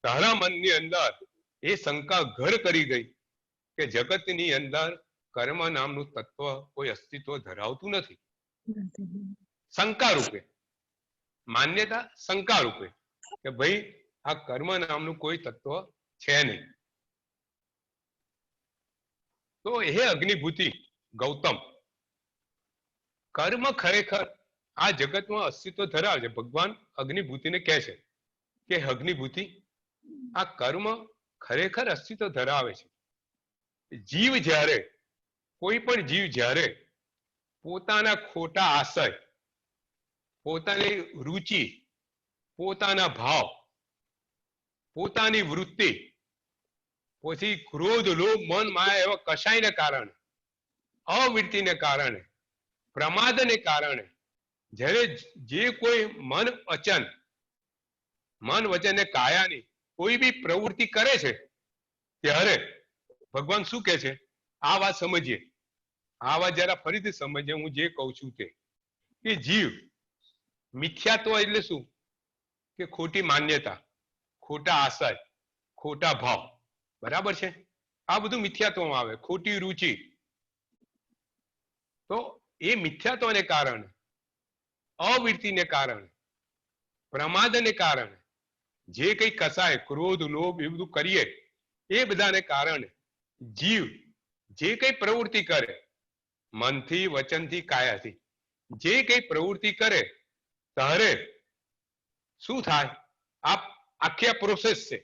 તારા મનની અંદર એ શંકા ઘર કરી ગઈ કે જગતની અંદર કર્મ નામનું તત્વ કોઈ અસ્તિત્વ ધરાવતું નથી. શંકા રૂપે માન્યતા, શંકા રૂપે કે ભાઈ આ કર્મ નામનું કોઈ તત્વ છે નહીં. તો હે અગ્નિભૂતિ ગૌતમ, કર્મ ખરેખર આ જગતમાં અસ્તિત્વ ધરાવે છે. ભગવાન અગ્નિભૂતિને કહે છે કે અગ્નિભૂતિ આ કર્મ ખરેખર અસ્તિત્વ ધરાવે છે. જીવ જ્યારે, કોઈ પણ જીવ જ્યારે પોતાના ખોટા આશય, પોતાની રુચિ, પોતાના ભાવ, પોતાની વૃત્તિ, પછી ક્રોધ, લોભ, મન, માયા એવા કશાયને કારણે, અવૃત્તિને કારણે, પ્રમાદને કારણે જ્યારે જે કોઈ મન વચન ને કાયાની કોઈ બી પ્રવૃત્તિ કરે છે, ત્યારે ભગવાન શું કહે છે? આ વાત સમજીએ. આ વાત જરા ફરીથી સમજીએ. હું જે કહું છું તે કે જીવ મિથ્યાત્વ એટલે શું? કે ખોટી માન્યતા, ખોટા આશય, ખોટા ભાવ. બરાબર છે? આ બધું મિથ્યાત્વમાં આવે. ખોટી રુચિ. તો એ મિથ્યાત્વને કારણે, અવૃત્તિને કારણે, પ્રમાદને કારણે જે કઈ કસાય, ક્રોધ, લોભ એ બધું કરીએ, એ બધાને કારણે જીવ જે કઈ પ્રવૃત્તિ કરે, મનથી, વચનથી, કાયાથી જે કઈ પ્રવૃત્તિ કરે, ત્યારે શું થાય? આ આખી પ્રોસેસ છે.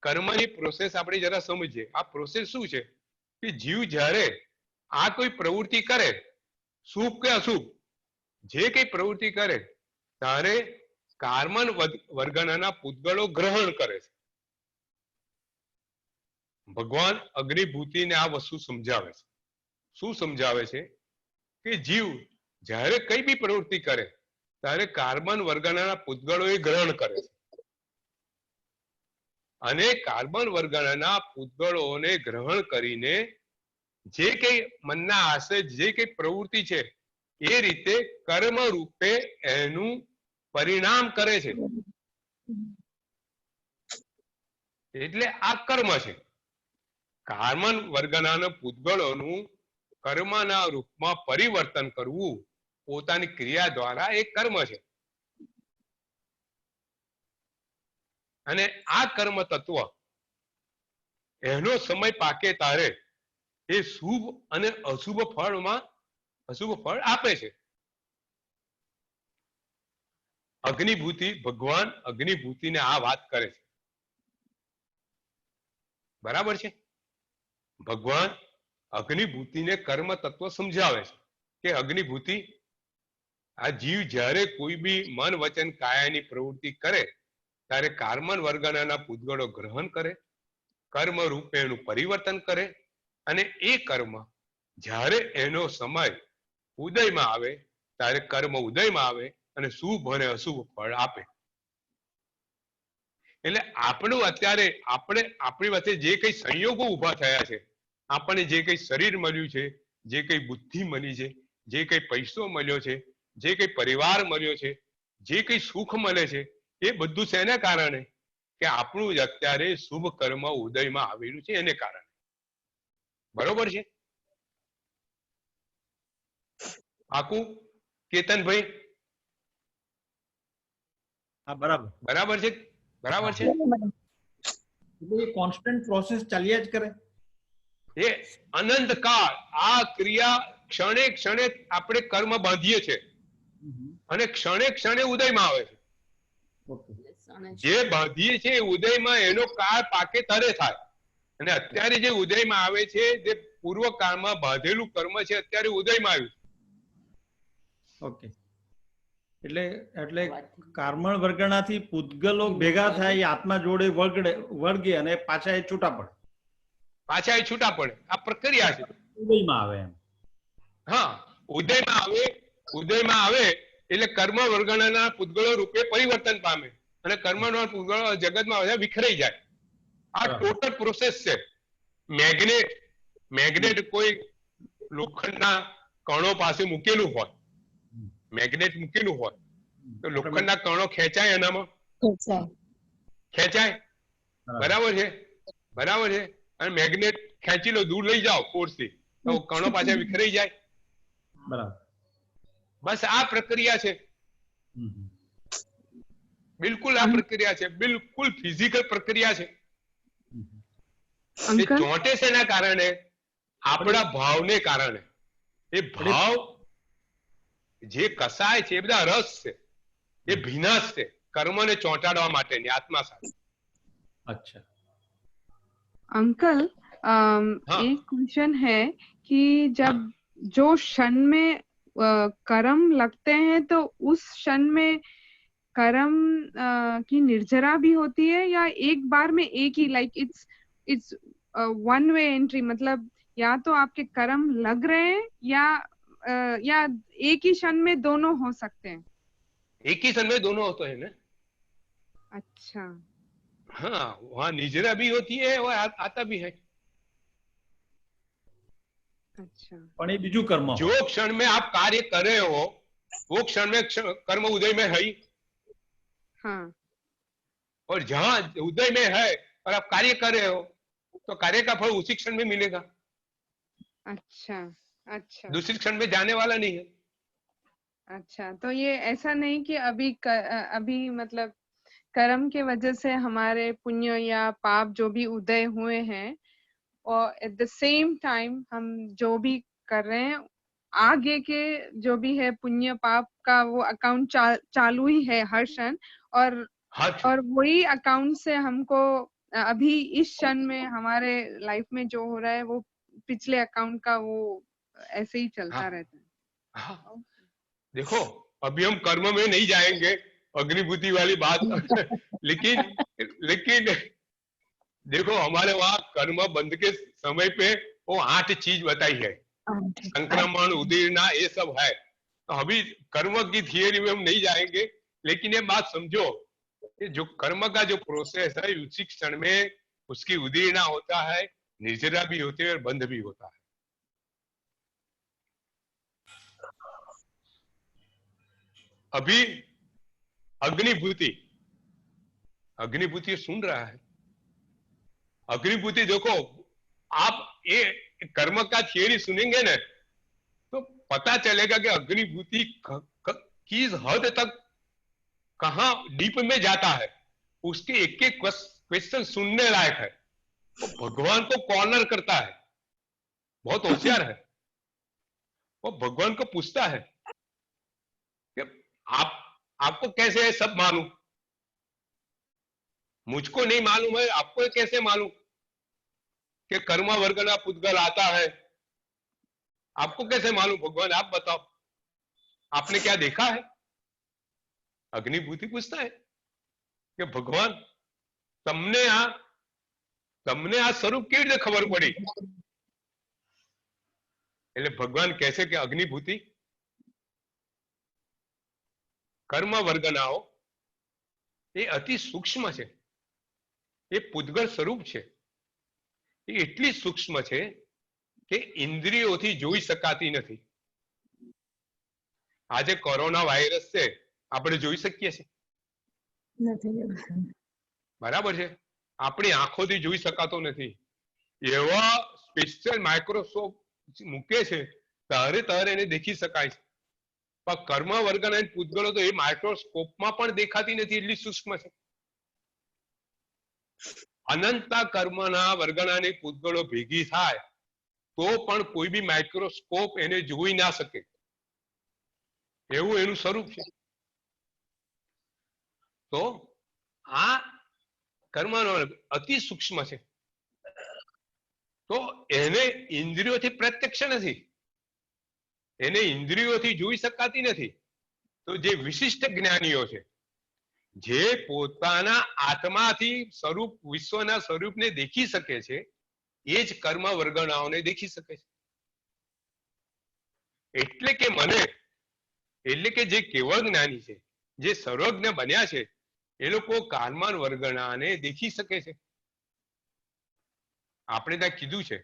કર્મની પ્રોસેસ આપણે જરા સમજીએ. આ પ્રોસેસ શું છે કે જીવ જ્યારે આ કોઈ પ્રવૃત્તિ કરે, શુભ કે અશુભ, જે કઈ પ્રવૃત્તિ કરે, ત્યારે કાર્બન વર્ગના પૂતગળો ગ્રહણ કરે છે. ભગવાન અગ્નિભૂતિને આ વસ્તુ સમજાવે છે. શું સમજાવે છે? કે જીવ જ્યારે કઈ બી પ્રવૃત્તિ કરે ત્યારે કાર્બન વર્ગના પૂતગળો એ ગ્રહણ કરે છે. અને કાર્બન વર્ગના પૂતગળોને ગ્રહણ કરીને જે કઈ મનના આશય, જે કઈ પ્રવૃત્તિ છે, એ રીતે કર્મ રૂપે એનું પરિણામ કરે છે. એટલે આ કર્મ છે. કાર્બન વર્ગના પૂતગળોનું કર્મના રૂપમાં પરિવર્તન કરવું પોતાની ક્રિયા દ્વારા એ કર્મ છે. અને આ કર્મ તત્વ એનો સમય પાકે તારે એ શુભ અને અશુભ ફળ આપે છે. અગ્નિભૂતિ, ભગવાન અગ્નિભૂતિને આ વાત કરે છે, બરાબર છે? ભગવાન અગ્નિભૂતિને કર્મ તત્વ સમજાવે છે કે અગ્નિભૂતિ, આ જીવ જ્યારે કોઈ બી મન વચન કાયાની પ્રવૃત્તિ કરે ત્યારે કાર્બન વર્ગના પૂતગળો ગ્રહણ કરે, કર્મ રૂપે એનું પરિવર્તન કરે, અને એ કર્મ જ્યારે એનો સમય ઉદયમાં આવે ત્યારે કર્મ ઉદયમાં આવે અને શુભ અને અશુભ ફળ આપે. એટલે આપણું અત્યારે આપણી વચ્ચે જે કઈ સંયોગો ઉભા થયા છે, આપણને જે કઈ શરીર મળ્યું છે, જે કઈ બુદ્ધિ મળી છે, જે કઈ પૈસો મળ્યો છે, જે કઈ પરિવાર મળ્યો છે, જે કઈ સુખ મળે છે, એ બધું શેના કારણે? કે આપણું જ અત્યારે શુભ કર્મ ઉદયમાં આવેલું છે એને કારણે. બરોબર છે? આકુ, કેતનભાઈ? હા, બરાબર. બરાબર છે? બરાબર છે? એટલે એ કોન્સ્ટન્ટ પ્રોસેસ ચાલ્યા જ કરે. એ અનંત કાળ આ ક્રિયા ક્ષણે ક્ષણે આપણે કર્મ બાંધીએ છીએ અને ક્ષણે ક્ષણે ઉદયમાં આવે છે. જે બાંધીએ છીએ ઉદયમાં એનો કાળ પાકે ત્યારે થાય, અને અત્યારે જે ઉદયમાં આવે છે જે પૂર્વ કાળમાં બાંધેલું કર્મ છે અત્યારે ઉદયમાં આવ્યું. ઓકે. એટલે કાર્મણ વર્ગણાથી પૂતગલો ભેગા થાય, આત્મા જોડે વળગે અને પાછા એ છૂટા પડે. પાછા એ છૂટા પડે, આ પ્રક્રિયા છે. ઉદયમાં આવે એમ. હા, ઉદયમાં આવે એટલે કર્મ વર્ગણાના પૂતગળો રૂપે પરિવર્તન પામે અને કર્મના પૂતગળો જગતમાં બધા વિખરાઈ જાય. આ ટોટલ પ્રોસેસ છે. મેગ્નેટ કોઈ લોખંડના કણો પાસે મૂકેલું હોય, મેગ્નેટ મૂકેલું હોય તો લોખંડના કણો ખેંચાય, એનામાં ખેંચાય. બરાબર છે? બરાબર છે? અને મેગ્નેટ ખેંચી લો, દૂર લઈ જાઓ ફોર્સથી, તો કણો પાછા વિખરાઈ જાય. બરાબર. બસ આ પ્રક્રિયા છે. બિલકુલ આ પ્રક્રિયા છે, બિલકુલ ફિઝિકલ પ્રક્રિયા છે. એ ચોંટે છે એના કારણે, આપણા ભાવને કારણે. એ ભાવ જે કસાય છે એ બધા રસ છે, એ ભીનાશ છે કર્મને ચોંટાડવા માટેની આત્મા સાથે. अच्छा अंकल हाँ। एक क्वेश्चन है कि जब जो क्षण में कर्म लगते हैं तो उस क्षण में कर्म की निर्जरा भी होती है, या एक बार में एक ही, like it's one way entry, मतलब या तो आपके कर्म लग रहे हैं या एक ही क्षण में दोनों हो सकते हैं? एक ही समय दोनों होते हैं ना. अच्छा. हाँ, वहाँ निजरा भी होती है और आता भी है. अच्छा. પણ એ બીજું કર્મ હોય. जो क्षण में आप कार्य कर रहे हो वो क्षण में कर्म उदय में है ही. हाँ. और जहाँ उदय में है और आप कार्य कर रहे हो तो कार्य का फल उसी क्षण में मिलेगा. अच्छा. अच्छा. दूसरी क्षण में जाने वाला नहीं है. अच्छा, तो ये ऐसा नहीं कि अभी मतलब कर्म के वजह से हमारे पुण्य या पाप जो भी उदय हुए हैं, और एट द सेम टाइम हम जो भी कर रहे हैं, आगे के जो भी है पुण्य पाप का वो अकाउंट चालू ही है हर क्षण, और वही अकाउंट से हमको अभी इस क्षण में हमारे लाइफ में जो हो रहा है वो पिछले अकाउंट का वो ऐसे ही चलता रहता है. हाँ. देखो, अभी हम कर्म में नहीं जाएंगे, अग्निभूति वाली बात. लेकिन देखो, हमारे वहां कर्म बंद के समय पे वो 8 चीज बताई है. संक्रमण, उदीर्णा, ये सब है. तो अभी कर्म की थियरी में हम नहीं जाएंगे, लेकिन ये बात समझो कि जो कर्म का जो प्रोसेस है उसी क्षण में उसकी उदीर्णा होता है, निर्जरा भी होती है और बंध भी होता है. अभी अग्निभूति सुन रहा है. अग्निभूति देखो, आप ये कर्म का थियरी सुनेंगे ना तो पता चलेगा कि अग्निभूति किस हद तक कहां डीप में जाता है. उसके एक एक क्वेश्चन सुनने लायक है. वो भगवान को कॉर्नर करता है, बहुत होशियार है. वो भगवान को पूछता है कि आपको कैसे है सब मालूम? मुझको नहीं मालूम है, आपको कैसे मालूम कि कर्म वर्गना पुद्गल आता है? आपको कैसे मालूम भगवान? आप बताओ, आपने क्या देखा है? अग्निभूति पूछता है कि भगवान તમને આ સ્વરૂપ કેવી રીતે ખબર પડી? એટલે ભગવાન કહેશે કે અગ્નિભૂતિ કર્મ વર્ગનાઓ એ અતિ સૂક્ષ્મ છે, એ પૂતગળ સ્વરૂપ છે, એ એટલી સૂક્ષ્મ છે કે ઇન્દ્રિયોથી જોઈ શકાતી નથી. આજે કોરોના વાયરસ છે, આપણે જોઈ શકીએ છીએ? બરાબર છે, આપણી આંખોથી જોઈ શકાતો નથી. એવા સ્પેશિયલ માઇક્રોસ્કોપ મૂકે છે ત્યારે એને દેખી શકાય છે. પણ કર્મ વર્ગના પૂતગળો તો એ માઇક્રોસ્કોપમાં પણ દેખાતી નથી, એટલી સૂક્ષ્મ છે. અનંતા કર્મના વર્ગણાની પૂતગળો ભેગી થાય તો પણ કોઈ બી માઇક્રોસ્કોપ એને જોઈ ના શકે, એવું એનું સ્વરૂપ છે. તો આ કર્મનો વર્ગ અતિ સૂક્ષ્મ છે, તો એને ઇન્દ્રિયોથી પ્રત્યક્ષ નથી, એને ઇન્દ્રિયોથી જોઈ શકાતી નથી. તો જે વિશિષ્ટ જ્ઞાનીઓ છે, જે પોતાના આત્માથી સ્વરૂપ વિશ્વના સ્વરૂપને દેખી શકે છે, એ જ કર્મ વર્ગણાઓને દેખી શકે છે. એટલે કે મને, એટલે કે જે કેવળ જ્ઞાની છે, જે સર્વજ્ઞ બન્યા છે, એ લોકો કર્મ વર્ગણાને દેખી શકે છે. આપણે ત્યાં કીધું છે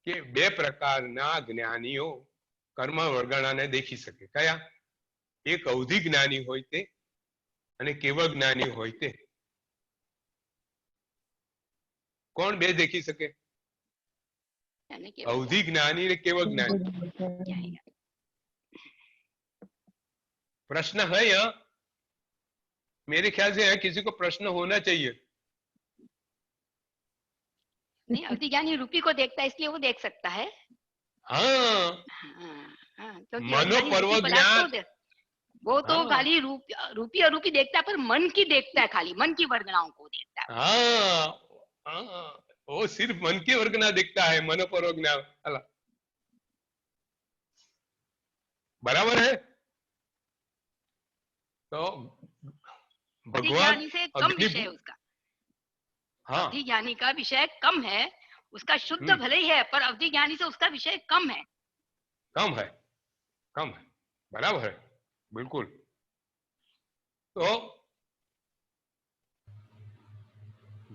કે બે પ્રકારના જ્ઞાનીઓ કર્મ વર્ગણાને દેખી શકે. કયા? એક અવધિ જ્ઞાની હોય તે અને કેવળ જ્ઞાની હોય તે. કોણ બે દેખી શકે? अवधि ज्ञानी ने केवल ज्ञानी. प्रश्न है यहाँ? मेरे ख्याल से यहाँ किसी को प्रश्न होना चाहिए. नहीं, अवधि ज्ञानी रूपी को देखता है इसलिए वो देख सकता है. हाँ, मनोपर्व ज्ञान वो तो खाली रूपी अरूपी देखता है, पर मन की देखता है, खाली मन की वर्गणाओं को देखता है. हाँ, वो सिर्फ मन की वर्गना देखता है, मनोपर्व ज्ञान. बराबर है. तो भगवान से कम विषय उसका. हाँ, अवधि ज्ञानी का विषय कम है, उसका शुद्ध भले ही है, पर अवधि ज्ञानी से उसका विषय कम है. कम है, कम है. बराबर है, बिल्कुल. तो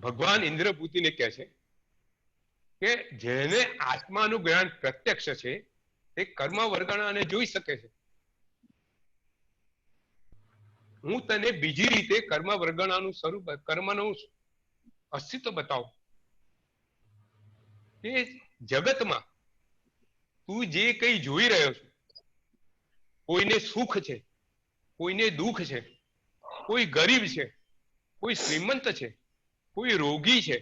ભગવાન ઇન્દ્રપુતિને કહે છે કે જેને આત્માનું જ્ઞાન પ્રત્યક્ષ છે તે કર્મ વર્ગણાને જોઈ શકે છે. હું તને બીજી રીતે કર્મ વર્ગણાનું સ્વરૂપ, કર્મનું અસ્તિત્વ બતાવું કે જગતમાં તું જે કઈ જોઈ રહ્યો છે, કોઈને સુખ છે, કોઈને દુઃખ છે, કોઈ ગરીબ છે, કોઈ શ્રીમંત છે, કોઈ રોગી છે,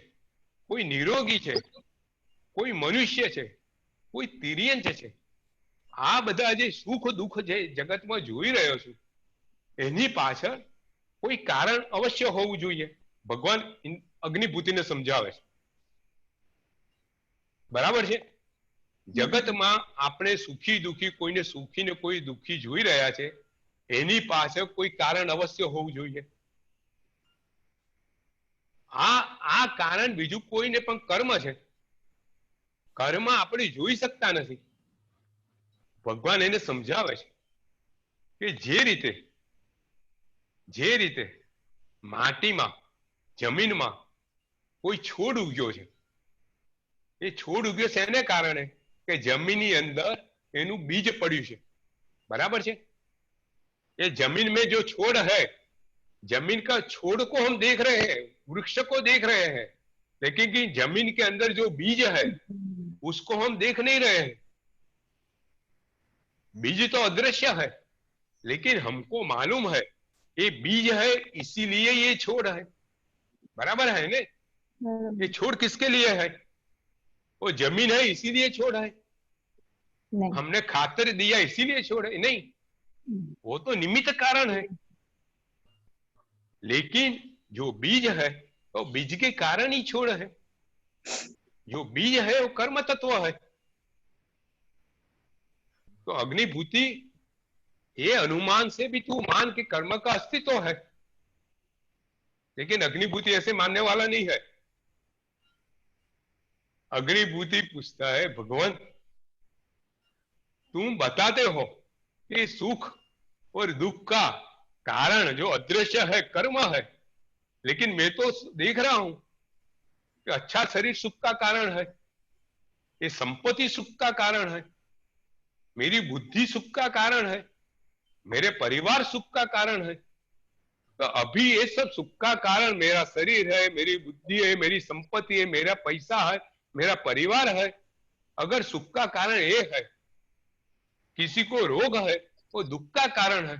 કોઈ નિરોગી છે, કોઈ મનુષ્ય છે, કોઈ તિર્યંત છે, આ બધા જે સુખ દુઃખ જે જગતમાં જોઈ રહ્યો છું એની પાછળ કોઈ કારણ અવશ્ય હોવું જોઈએ. ભગવાન અગ્નિભૂતિને સમજાવે છે. બરાબર છે. જગતમાં આપણે સુખી દુઃખી, કોઈને સુખી ને કોઈ દુઃખી જોઈ રહ્યા છે, એની પાછળ કોઈ કારણ અવશ્ય હોવું જોઈએ. આ કારણ બીજું કોઈને પણ કર્મ છે. કર્મ આપણે જોઈ શકતા નથી. ભગવાન એને સમજાવે છે કે જે રીતે માટીમાં, જમીનમાં કોઈ છોડ ઉગ્યો છે, એ છોડ ઉગ્યો છે એને કારણે કે જમીનની અંદર એનું બીજ પડ્યું છે. बराबर છે. ये जमीन में जो छोड़ है, जमीन का छोड़ को हम देख रहे हैं, वृक्ष को देख रहे हैं, लेकिन कि जमीन के अंदर जो बीज है उसको हम देख नहीं रहे हैं. बीज तो अदृश्य है, लेकिन हमको मालूम है ये बीज है, इसीलिए ये छोड़ है. बराबर है ने? ये छोड़ किसके लिए है? वो जमीन है इसीलिए छोड़ है. हमने खातर दिया इसीलिए छोड़ है? नहीं, वो तो निमित्त कारण है. लेकिन जो बीज है वो बीज के कारण ही छोड़ है। जो बीज है वो कर्म तत्व है। तो अग्निभूति ये अनुमान से भी तू मान के कर्म का अस्तित्व है, लेकिन अग्निभूति ऐसे मानने वाला नहीं है। अग्निभूति पूछता है भगवान तुम बताते हो कि सुख और दुख का कारण जो अदृश्य है कर्म है, लेकिन मैं तो देख रहा हूं कि अच्छा शरीर सुख का कारण है, ये संपत्ति सुख का कारण है, मेरी बुद्धि सुख का कारण है, मेरे परिवार सुख का कारण है। तो अभी ये सब सुख का कारण मेरा शरीर है, मेरी बुद्धि है, मेरी संपत्ति है, मेरा पैसा है, मेरा परिवार है। अगर सुख का कारण ये है, किसी को रोग है वो दुख का कारण है,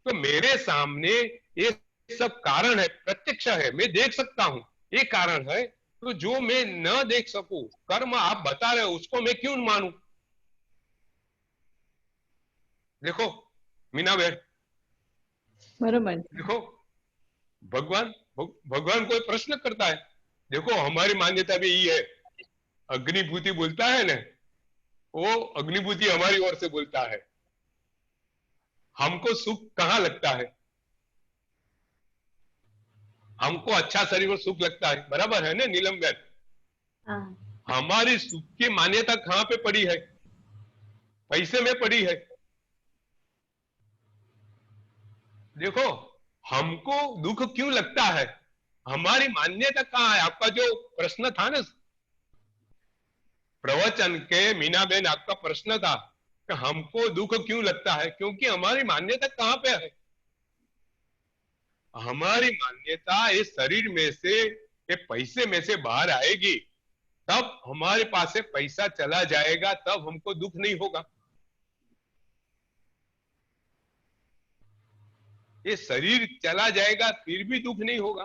तो मेरे सामने ये सब कारण है, प्रत्यक्ष है, मैं देख सकता हूं ये कारण है। तो जो मैं न देख सकूं कर्म आप बता रहे हो उसको मैं क्यों मानूं? देखो मीनाबेन, बरोबर देखो भगवान कोई प्रश्न करता है। देखो हमारी मान्यता भी ये है, अग्निभूति बोलता है ना, वो अग्निभूति हमारी ओर से बोलता है हमको सुख कहां लगता है, हमको अच्छा शरीर और सुख लगता है, बराबर है ना नीलम बेन? हमारी सुख की मान्यता कहां पे पड़ी है? पैसे में पड़ी है। देखो हमको दुख क्यों लगता है, हमारी मान्यता कहां है? आपका जो प्रश्न था ना प्रवचन के मीनाबेन, आपका प्रश्न था कि हमको दुख क्यों लगता है, क्योंकि हमारी मान्यता कहां पे है? हमारी मान्यता इस शरीर में से, ये पैसे में से बाहर आएगी, तब हमारे पास से पैसा चला जाएगा, तब हमको दुख नहीं होगा। ये शरीर चला जाएगा फिर भी दुख नहीं होगा,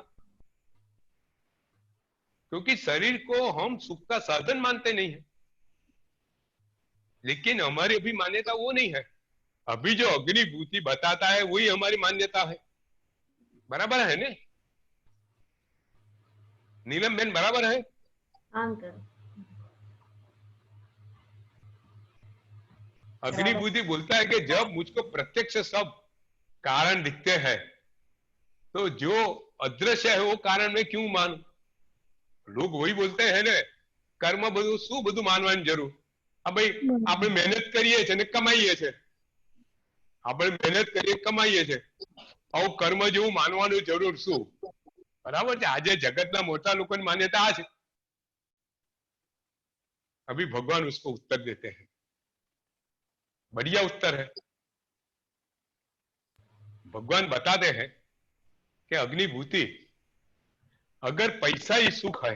क्योंकि शरीर को हम सुख का साधन मानते नहीं है। लेकिन हमारी अभी मान्यता वो नहीं है। अभी जो अग्निभूति बताता है वही हमारी मान्यता है, बराबर है ना नीलम बेन? बराबर है। अग्निभूति बोलता है कि जब मुझको प्रत्यक्ष सब कारण दिखते हैं, तो जो अदृश्य है वो कारण मैं क्यों मानूं? लोग वही बोलते हैं ने, કર્મ બધું શું બધું માનવાની જરૂર? આ ભાઈ આપણે મહેનત કરીએ છે ને કમાઈએ છે, આપણે મહેનત કરીએ કમાઈએ છે, આવું કર્મ જેવું માનવાનું જરૂર શું? બરાબર છે? આજે જગતના મોટા લોકોની માન્યતા આ છે। अभी भगवान उसको उत्तर देते हैं, बढ़िया उत्तर है। भगवान बताते हैं कि अग्निभूति अगर पैसा ही सुख है,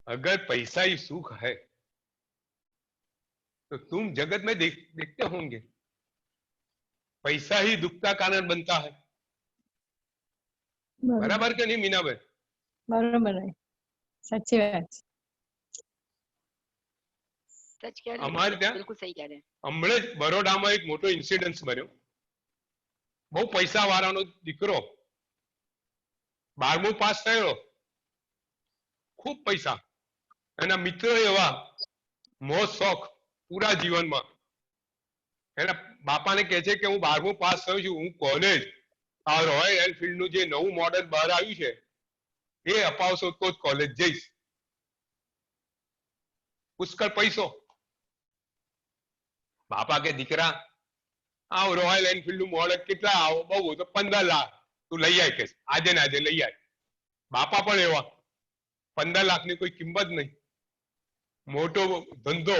अगर पैसा ही सुख है तो तुम जगत में देखते होंगे पैसा ही दुख का कारण बनता है, बराबर के नहीं मीनाबेन? बरोबर है, साची बात। सच कह रहे हमारे हैं, बिल्कुल सही कह रहे हैं। हमणे बरोडाમાં એક મોટો ઇન્સિડન્સ બન્યો। બહુ પૈસા વાળાનો દીકરો 12મું પાસ થયો, ખૂબ પૈસા, એના મિત્રો એવા, મોજ શોખ પૂરા જીવનમાં। એના બાપાને કહે છે કે હું 12મું પાસ થયો છું, હું કોલેજ આ રોયલ એનફિલ્ડ નું જે નવું મોડેલ બહાર આવ્યું છે એ અપાવશો તો જ કોલેજ જઈશ। પુષ્કળ પૈસો। બાપા કે દીકરા આ રોયલ એનફિલ્ડ નું મોડેલ કેટલા? આવો બહુ તો 15 લાખ, તું લઈ આય કે આજે ને આજે લઈ આય। બાપા પણ એવા, 15 લાખની કોઈ કિંમત નહીં, મોટો ધંધો,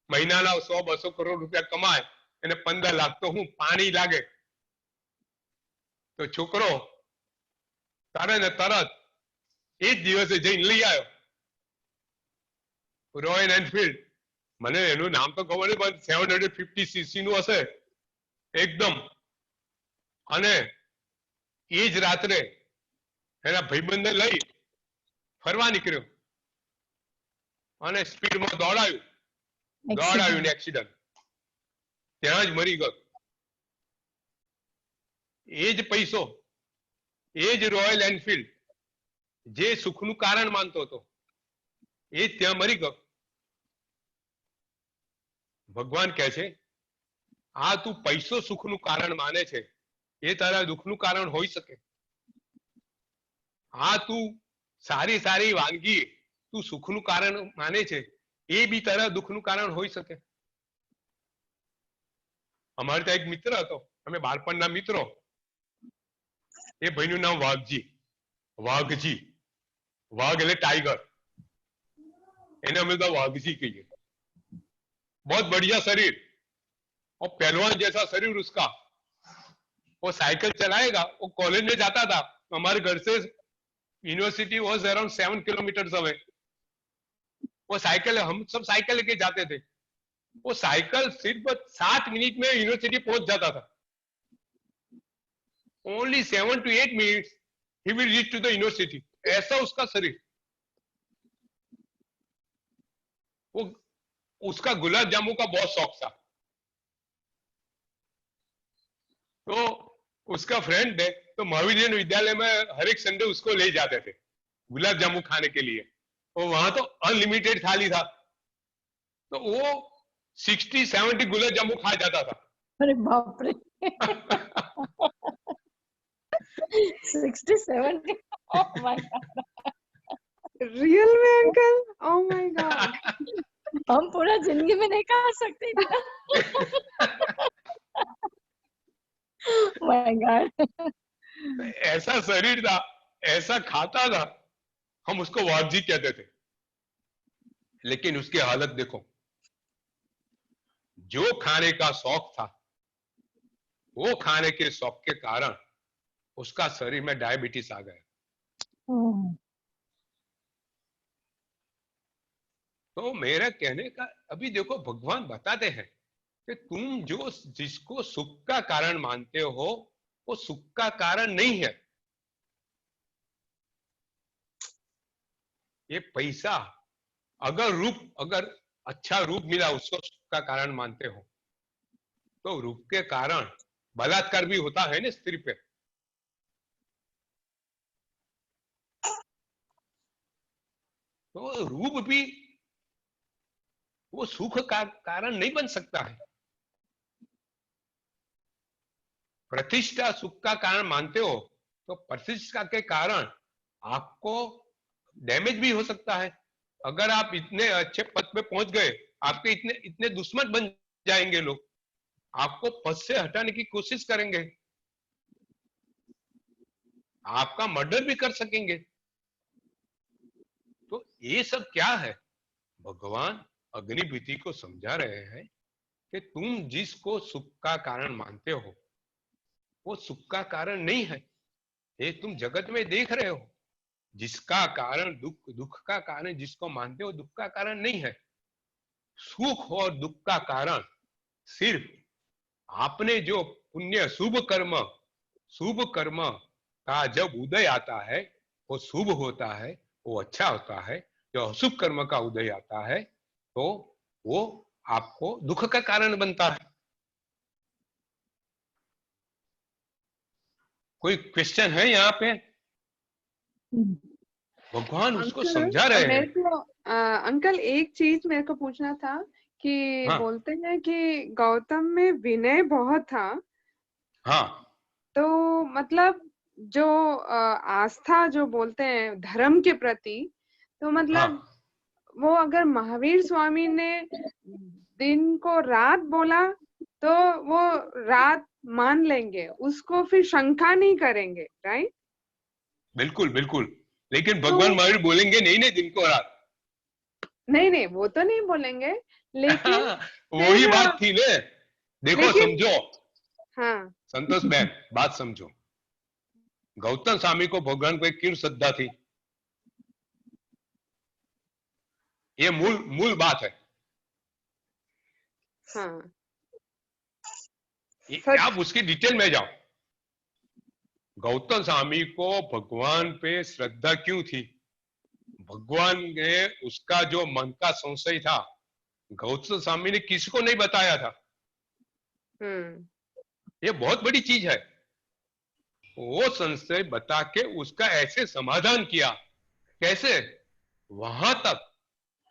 મહિનાના 100-200 કરોડ રૂપિયા કમાય, એને 15 લાખ તો હું પાણી લાગે। તો છોકરો તારે ને તરત એ જ દિવસે જઈને લઈ આવ્યો રોયલ એનફિલ્ડ। મને એનું નામ તો ખબર નહીં, પણ 750 cc નું હશે એકદમ। અને એ જ રાત્રે એના ભાઈબંધને લઈ ફરવા નીકળ્યો અને સ્પીડમાં દોડાવ્યું ને એક્સિડન્ટ, ત્યાં જ મરી ગયો। એ જ પૈસો, એ જ રોયલ એનફિલ્ડ જે સુખનું કારણ માનતો હતો એ જ ત્યાં મરી ગયો. ભગવાન કહે છે આ તું પૈસો સુખનું કારણ માને છે એ તારા દુઃખનું કારણ હોઈ શકે. આ તું સારી સારી વાનગી તું સુખનું કારણ માને છે એ બી તારા દુઃખનું કારણ હોઈ શકે. અમારે ત્યાં એક મિત્ર હતો, અમે બાળપણના મિત્રો. એ ભાઈનું નામ વાઘજી. વાઘ એટલે टाइगर, એને અમે તો वाघजी कहिए. बहुत बढ़िया शरीर और पहलवान जैसा शरीर उसका. वो साइकिल चलाएगा, वो कॉलेज में जाता था, हमारे घर से university was around 7 kilometre away. वो साइकिल, हम सब साइकिल लेके जाते थे. वो साइकिल सिर्फ 7 मिनट में यूनिवर्सिटी पहुंच जाता था. Only 7 to 8 minutes he will reach to the university. ऐसा उसका शरीर. वो उसका गुलाब जामुन का बहुत शौक था. तो उसका फ्रेंड है, तो महाविद्यालय विद्यालय में हर एक संडे उसको ले जाते थे गुलाब जामुन खाने के लिए. और वहां तो अनलिमिटेड थाली था, तो वो 60-70 गुलाब जामुन खा जाता था. अरे बाप रे. 60-70. Oh my God. रियल में अंकल? Oh my God. हम पूरा जिंदगी में नहीं खा सकते इतना. My God. ऐसा शरीर था, ऐसा खाता था, हम उसको वाघजी कहते थे. लेकिन उसकी हालत देखो, जो खाने का शौक था वो खाने के शौक के कारण उसका शरीर में डायबिटीज आ गया. तो मेरा कहने का, अभी देखो भगवान बताते हैं कि तुम जो जिसको सुख का कारण मानते हो वो सुख का कारण नहीं है. ये पैसा, अगर अच्छा रूप मिला उसको सुख का कारण मानते हो, तो रूप के कारण बलात्कार भी होता है ना स्त्री पे. तो रूप भी वो सुख का कारण नहीं बन सकता है. प्रतिष्ठा सुख का कारण मानते हो तो प्रतिष्ठा के कारण आपको डैमेज भी हो सकता है. अगर आप इतने अच्छे पद पे पहुंच गए, आपके इतने दुश्मन बन जाएंगे लोग, आपको पद से हटाने की कोशिश करेंगे, आपका मर्डर भी कर सकेंगे. तो ये सब क्या है? भगवान अग्निभीति को समझा रहे हैं कि तुम जिसको सुख का कारण मानते हो वो सुख का कारण नहीं है. ये तुम जगत में देख रहे हो, जिसका कारण दुख का कारण जिसको मानते हो दुख का कारण नहीं है. सुख और दुख का कारण सिर्फ आपने जो पुण्य शुभ कर्म का जब उदय आता है वो शुभ होता है, वो अच्छा होता है. जो अशुभ कर्म का उदय आता है तो वो आपको दुख का कारण बनता है. कोई क्वेश्चन है यहाँ पे? भगवान उसको समझा रहे हैं. अंकल एक चीज मेरे को पूछना था कि हाँ. बोलते हैं कि गौतम में विनय बहुत था. हाँ. तो मतलब जो आस्था जो बोलते हैं धर्म के प्रति, तो मतलब हाँ. वो अगर महावीर स्वामी ने दिन को रात बोला तो वो रात मान लेंगे, उसको फिर शंका नहीं करेंगे, राइट? बिल्कुल बिल्कुल. लेकिन भगवान महावीर बोलेंगे नहीं नहीं दिन को रात. नहीं वो तो नहीं बोलेंगे, लेकिन वही बात थी ना. देखो समझो. हाँ. संतोष बहन बात समझो. गौतम स्वामी को भगवान को एक क्यों श्रद्धा थी? ये मूल बात है. हाँ. आप उसकी डिटेल में जाओ. गौतम स्वामी को भगवान पे श्रद्धा क्यों थी? भगवान ने उसका जो मन का संशय था गौतम स्वामी ने किसको नहीं बताया था. ये बहुत बड़ी चीज है. वो संशय बता के उसका ऐसे समाधान किया। कैसे? वहां तक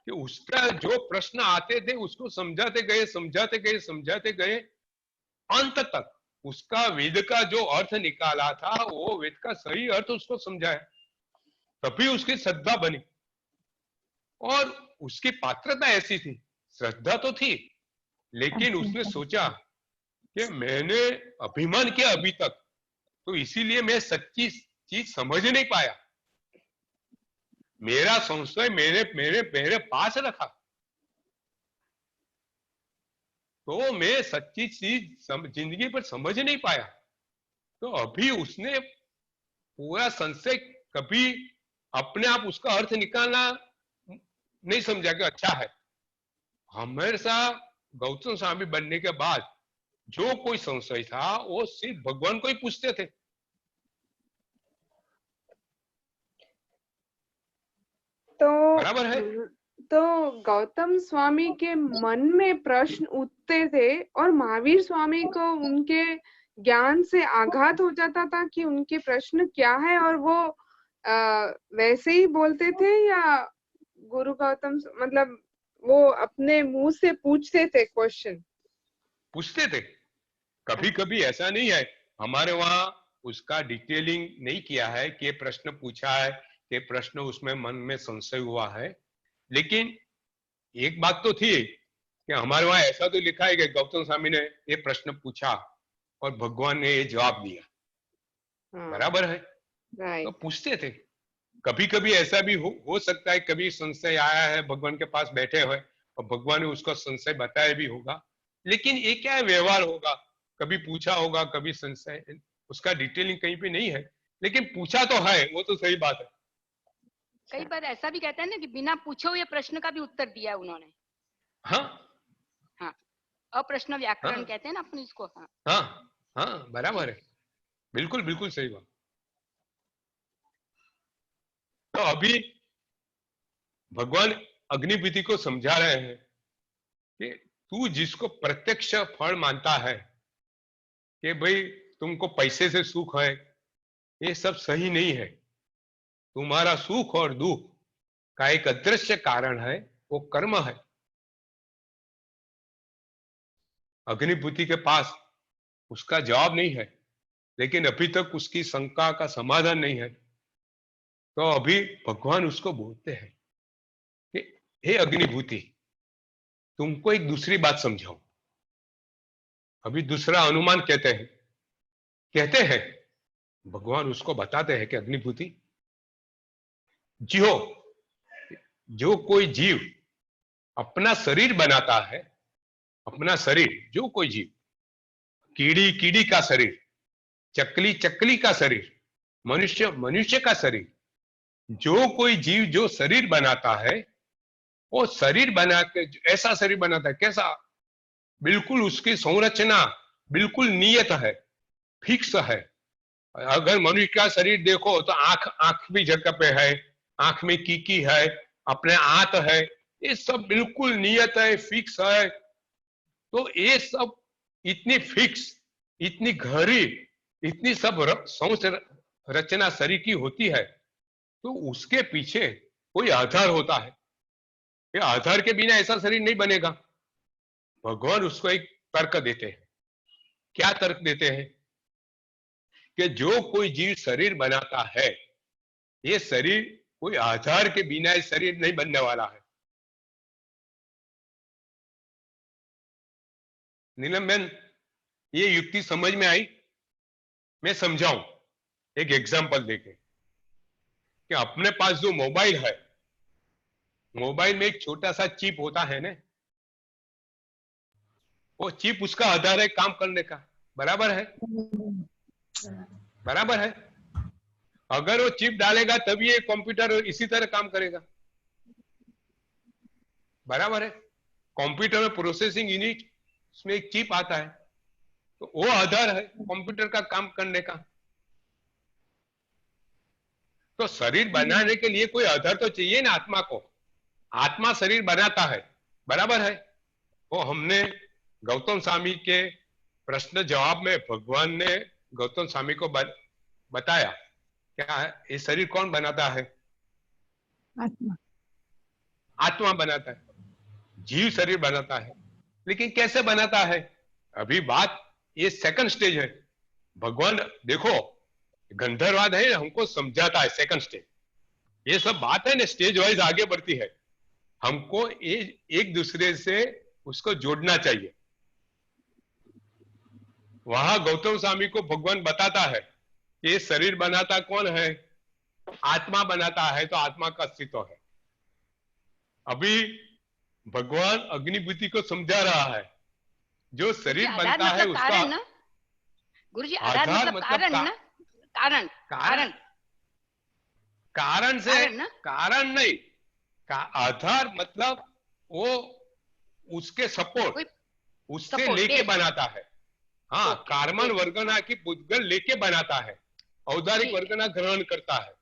कि उसका जो प्रश्न आते थे उसको समझाते गए समझाते गए समझाते गए, अंत तक उसका वेद का जो अर्थ निकाला था वो वेद का सही अर्थ उसको समझाया, तभी उसकी श्रद्धा बनी। और उसकी पात्रता ऐसी थी, श्रद्धा तो थी, लेकिन उसने सोचा कि मैंने अभिमान किया अभी तक, तो इसीलिए मैं सच्ची चीज समझ नहीं पाया। मेरा संशय मेरे मेरे मेरे पास रखा, तो मैं सच्ची चीज जिंदगी पर समझ नहीं पाया। तो अभी उसने पूरा संशय कभी अपने आप उसका अर्थ निकालना नहीं समझा कि अच्छा है। हमेशा गौतम स्वामी बनने के बाद जो कोई संशय था वो सिर्फ भगवान को ही पूछते थे। तो बराबर है। तो गौतम स्वामी के मन में प्रश्न उठते थे और महावीर स्वामी को उनके ज्ञान से आघात हो जाता था कि उनके प्रश्न क्या है, और वो वैसे ही बोलते थे, या गुरु गौतम मतलब वो अपने मुंह से पूछते थे क्वेश्चन? पूछते थे। कभी कभी ऐसा नहीं है, हमारे वहां उसका डिटेलिंग नहीं किया है कि प्रश्न पूछा है कि प्रश्न उसमें मन में संशय हुआ है, लेकिन एक बात तो थी कि हमारे वहां ऐसा तो लिखा है कि गौतम स्वामी ने ये प्रश्न पूछा और भगवान ने ये जवाब दिया। बराबर है। तो पूछते थे। कभी कभी ऐसा भी हो सकता है, कभी संशय आया है भगवान के पास बैठे हुए और भगवान ने उसको संशय बताया भी होगा, लेकिन ये क्या है, व्यवहार होगा, कभी पूछा होगा कभी संशय, उसका डिटेलिंग कहीं पे नहीं है, लेकिन पूछा तो है, वो तो सही बात है। कई बार ऐसा भी कहते हैं ना कि बिना पूछे हुए प्रश्न का भी उत्तर दिया है उन्होंने। हाँ हाँ, अप्रश्न व्याकरण हाँ कहते हैं ना अपन इसको। हाँ हाँ हाँ, बराबर है, बिल्कुल बिल्कुल सही बात। तो अभी भगवान अग्निविधि को समझा रहे हैं कि तू जिसको प्रत्यक्ष फल मानता है कि भाई तुमको पैसे से सुख है, ये सब सही नहीं है। तुम्हारा सुख और दुख का एक अदृश्य कारण है, वो कर्म है। अग्निभूति के पास उसका जवाब नहीं है, लेकिन अभी तक उसकी शंका का समाधान नहीं है। तो अभी भगवान उसको बोलते हैं कि हे अग्निभूति, तुमको एक दूसरी बात समझाऊं। अभी दूसरा अनुमान कहते हैं भगवान उसको बताते हैं कि अग्निभूति, जो कोई जीव अपना शरीर बनाता है, अपना शरीर, जो कोई जीव, कीड़ी का शरीर, चकली का शरीर, मनुष्य का शरीर, जो कोई जीव जो शरीर बनाता है, वो शरीर बना के ऐसा शरीर बनाता है, कैसा? बिल्कुल उसकी संरचना बिल्कुल नियत है, फिक्स है। अगर मनुष्य का शरीर देखो तो आंख भी जगह पे है, आंख में कीकी है, अपने आंत है, ये सब बिल्कुल नियत है, फिक्स है। तो ये सब इतनी फिक्स, इतनी गहरी, इतनी सब रचना शरीर की होती है, तो उसके पीछे कोई आधार होता है। ये आधार के बिना ऐसा शरीर नहीं बनेगा। भगवान उसको एक तर्क देते हैं। क्या तर्क देते हैं? कि जो कोई जीव शरीर बनाता है, ये शरीर कोई आधार के बिना ये शरीर नहीं बनने वाला है। नीलम बहन, ये युक्ति समझ में आई? मैं समझाऊं एक एग्जांपल देके कि अपने पास जो मोबाइल है, मोबाइल में एक छोटा सा चिप होता है ना, वो चिप उसका आधार है काम करने का। बराबर है? बराबर है। अगर वो चिप डालेगा तभी ये कंप्यूटर इसी तरह काम करेगा। बराबर है? कंप्यूटर में प्रोसेसिंग यूनिट, उसमें एक चिप आता है, तो वो आधार है कंप्यूटर का काम करने का। तो शरीर बनाने के लिए कोई आधार तो चाहिए ना आत्मा को। आत्मा शरीर बनाता है। बराबर है? वो हमने गौतम स्वामी के प्रश्न जवाब में भगवान ने गौतम स्वामी को बताया क्या है, ये शरीर कौन बनाता है? आत्मा। आत्मा बनाता है, जीव शरीर बनाता है। लेकिन कैसे बनाता है? अभी बात ये सेकंड स्टेज है। भगवान देखो, गंधर्वाद है, हमको समझाता है सेकंड स्टेज। ये सब बात है ना, स्टेज वाइज आगे बढ़ती है। हमको ये एक दूसरे से उसको जोड़ना चाहिए। वहां गौतम स्वामी को भगवान बताता है कि ये शरीर बनाता कौन है? आत्मा बनाता है, तो आत्मा का अस्तित्व है। अभी भगवान अग्निभूति को समझा रहा है, जो शरीर आधार बनता है मतलब उसका कारण ना गुरुजी, आधार मतलब कारण ना, कारण कारण कारण से कारण ना? कारण नहीं, आधार मतलब वो उसके सपोर्ट, कोई उससे सपोर्ट लेके बेस। बनाता है। हाँ, ओके, कार्बन बेस। वर्गना की पुद्गल लेके बनाता है, औदारिक ठीक है। वर्गना ग्रहण करता है,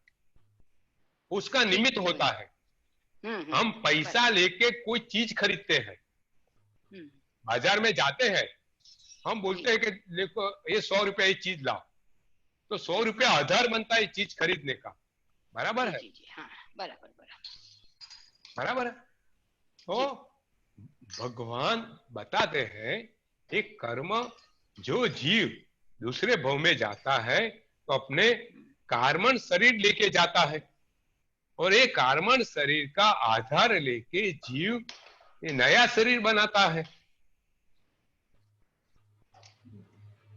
उसका ठीक निमित्त है, होता है। हम बराबर। पैसा लेके कोई चीज खरीदते हैं, हम्म, बाजार में जाते हैं, हम जी बोलते हैं कि देखो ये 100 रुपया ये चीज लाओ, तो 100 रुपया आधार बनता है चीज खरीदने का। बराबर जी है? जी जी, हाँ, बराबर बराबर। बराबर है। तो भगवान बताते हैं एक कर्म, जो जीव दूसरे भव में जाता है तो अपने कार्बन शरीर लेके जाता है, और ये कार्बन शरीर का आधार लेके जीव ये नया शरीर बनाता है।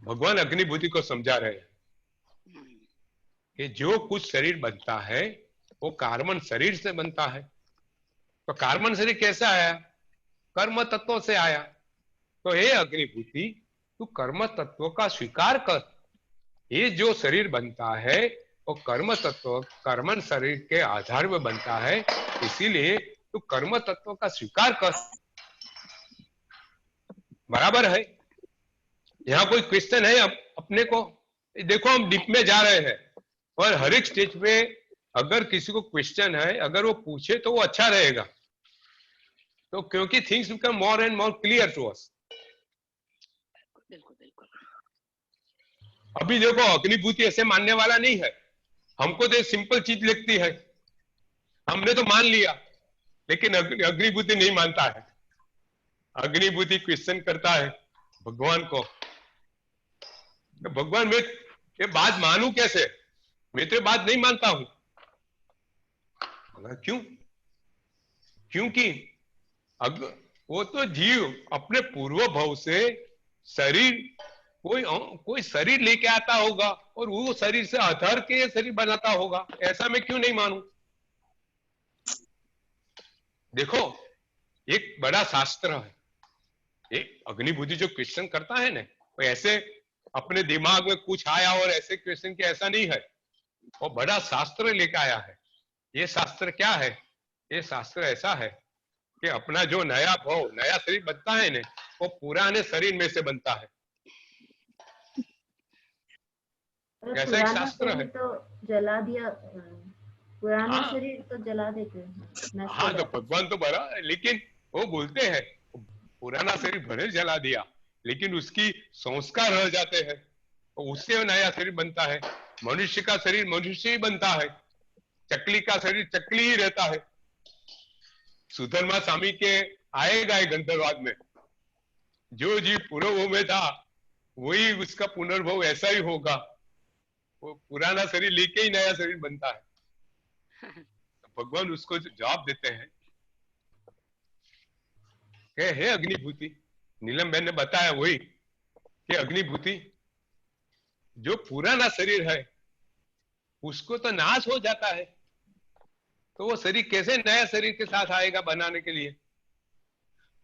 भगवान अग्निभूति को समझा रहे हैं हम्म, कि जो कुछ शरीर बनता है वो कार्बन शरीर से बनता है। तो कार्बन शरीर कैसा आया? कर्म तत्वों से आया। तो हे अग्निभूति, तू कर्म तत्व का स्वीकार कर। ये जो शरीर बनता है वो कर्म तत्व, कर्मन शरीर के आधार में बनता है, इसीलिए तू कर्म तत्व का स्वीकार कर। बराबर है? यहाँ कोई क्वेश्चन है अपने को? देखो हम डीप में जा रहे हैं, और हर एक स्टेज पे अगर किसी को क्वेश्चन है, अगर वो पूछे तो वो अच्छा रहेगा, तो क्योंकि things become more and more clear to us. बिल्कुल बिल्कुल। अभी देखो अग्निभूति ऐसे मानने वाला नहीं है, हमको तो सिंपल चीज लगती है, हमने तो मान लिया, लेकिन अग्निभूति नहीं मानता है। अग्निभूति क्वेश्चन करता है भगवान को, तो भगवान मैं ये बात मानूं कैसे? मैं तो ये बात नहीं मानता हूं। मगर क्यों? क्योंकि वो तो जीव अपने पूर्व भव से शरीर, कोई शरीर लेके आता होगा, और वो शरीर से आधार के शरीर बनाता होगा। ऐसा मैं क्यों नहीं मानूं? देखो एक बड़ा शास्त्र है, एक अग्निभूति जो क्वेश्चन करता है ना, वो ऐसे अपने दिमाग में कुछ आया और ऐसे क्वेश्चन के, ऐसा नहीं है। वो बड़ा शास्त्र लेके आया है। ये शास्त्र क्या है? ये शास्त्र ऐसा है कि अपना जो नया भाव, नया शरीर बनता है ना, वो पुराने शरीर में से बनता है। ऐसा एक शास्त्र है। तो जला दिया, पुराना हाँ शरीर तो जला देते हैं, नष्ट हो हाँ, तो जाता है। भगवान तो बड़ा, लेकिन वो बोलते हैं पुराना शरीर भले जला दिया, लेकिन उसकी संस्कार रह जाते हैं, तो उससे नया शरीर बनता है। मनुष्य का शरीर मनुष्य ही बनता है, चकली का शरीर चकली ही रहता है। सुधर्मा स्वामी के आएगा एक गंधर्वाद में, जो जीव पूर्वभव में था वही उसका पुनर्भव ऐसा ही होगा, वो पुराना शरीर लेके ही नया शरीर बनता है। तो भगवान उसको जवाब देते हैं कि हे अग्निभूति, नीलम बहन ने बताया वही कि अग्निभूति, जो पुराना शरीर है उसको तो नाश हो जाता है, तो वो शरीर कैसे नया शरीर के साथ आएगा बनाने के लिए?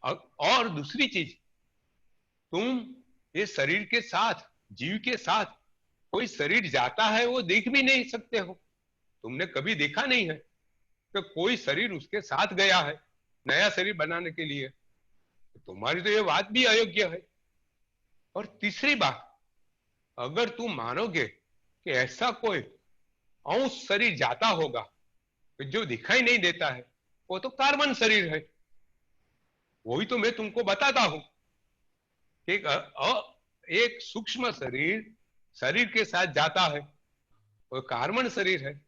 और दूसरी चीज, तुम ये शरीर के साथ, जीव के साथ कोई शरीर जाता है वो देख भी नहीं सकते हो, तुमने कभी देखा नहीं है कि कोई शरीर उसके साथ गया है नया शरीर बनाने के लिए। तो तुम्हारी तो ये बात भी अयोग्य है। और तीसरी बात, अगर तुम मानोगे कि ऐसा कोई अंश शरीर जाता होगा तो जो दिखाई नहीं देता है वो तो कार्बन शरीर है। वही तो मैं तुमको बताता हूं कि एक सूक्ष्म शरीर शरीर के साथ जाता है, वो कार्बन शरीर है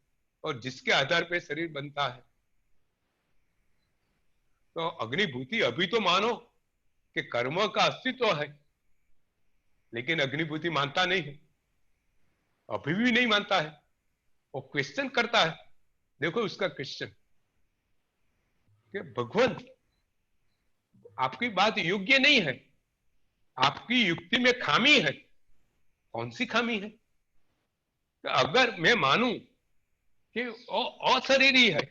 और जिसके आधार पे शरीर बनता है। तो अग्निभूति अभी तो मानो कि कर्म का अस्तित्व है, लेकिन अग्निभूति मानता नहीं है, अभी भी नहीं मानता है। वो क्वेश्चन करता है। देखो उसका क्वेश्चन कि भगवान आपकी बात योग्य नहीं है, आपकी युक्ति में खामी है। कौन सी खामी है? तो अगर मैं मानूं कि वो अशरीरी है,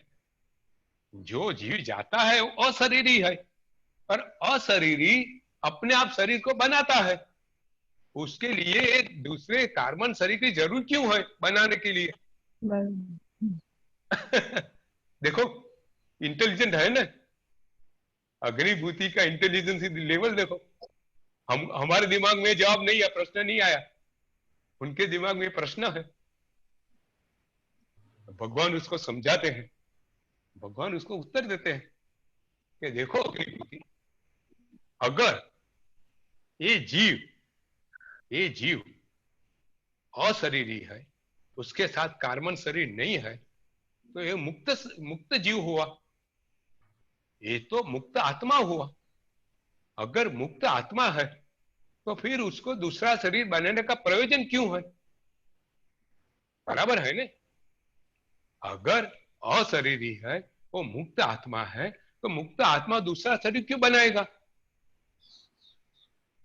जो जीव जाता है वो अशरीरी है, और अशरीरी अपने आप शरीर को बनाता है, उसके लिए एक दूसरे कार्बन शरीर की जरूरत क्यों है बनाने के लिए? देखो इंटेलिजेंट है ना, अग्निभूति का इंटेलिजेंस लेवल देखो। हमारे दिमाग में जवाब नहीं है, प्रश्न नहीं आया, उनके दिमाग में प्रश्न है। भगवान उसको समझाते हैं, भगवान उसको उत्तर देते हैं कि देखो अग्निभूति, अगर ये जीव अशरीरी है, उसके साथ कार्बन शरीर नहीं है, तो ये मुक्त जीव हुआ, ये तो मुक्त आत्मा हुआ। अगर मुक्त आत्मा है तो फिर उसको दूसरा शरीर बनाने का प्रयोजन क्यों है? बराबर है ना? अगर अशरीरी है, वो मुक्त आत्मा है, तो मुक्त आत्मा दूसरा शरीर क्यों बनाएगा?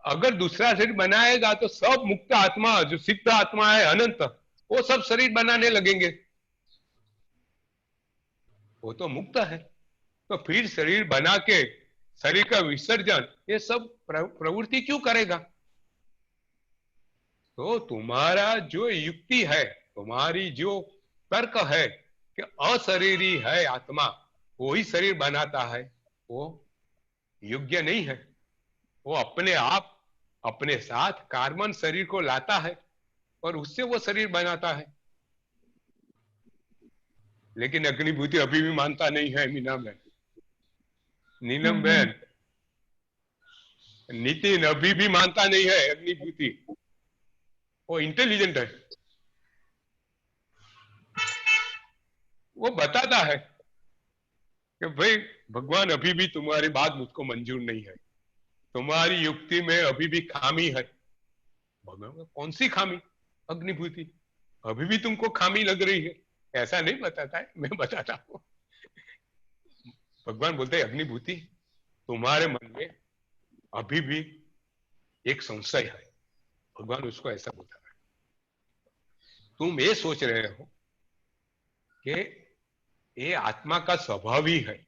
अगर दूसरा शरीर बनाएगा तो सब मुक्त आत्मा, जो सिद्ध आत्मा है अनंत, वो सब शरीर बनाने लगेंगे। वो तो मुक्त है, तो फिर शरीर बना के शरीर का विसर्जन ये सब प्रवृत्ति क्यों करेगा? तो तुम्हारा जो युक्ति है, तुम्हारी जो तर्क है कि अशरीरी है आत्मा, वो ही शरीर बनाता है, वो योग्य नहीं है। वो अपने आप अपने साथ कार्बन शरीर को लाता है और उससे वो शरीर बनाता है। लेकिन अग्निभूति अभी भी मानता नहीं है। नीलम बहन, नितिन अभी भी मानता नहीं है अग्निभूति। वो इंटेलिजेंट है, वो बताता है कि भाई भगवान अभी भी तुम्हारी बात मुझको मंजूर नहीं है, तुम्हारी युक्ति में अभी भी खामी है। भगवान कौन सी खामी? अग्निभूति अभी भी तुमको खामी लग रही है। ऐसा नहीं बताता है, मैं बताता हूं। भगवान बोलते हैं अग्निभूति, तुम्हारे मन में अभी भी एक संशय है। भगवान उसको ऐसा बोलता है, तुम ये सोच रहे हो कि ये आत्मा का स्वभाव ही है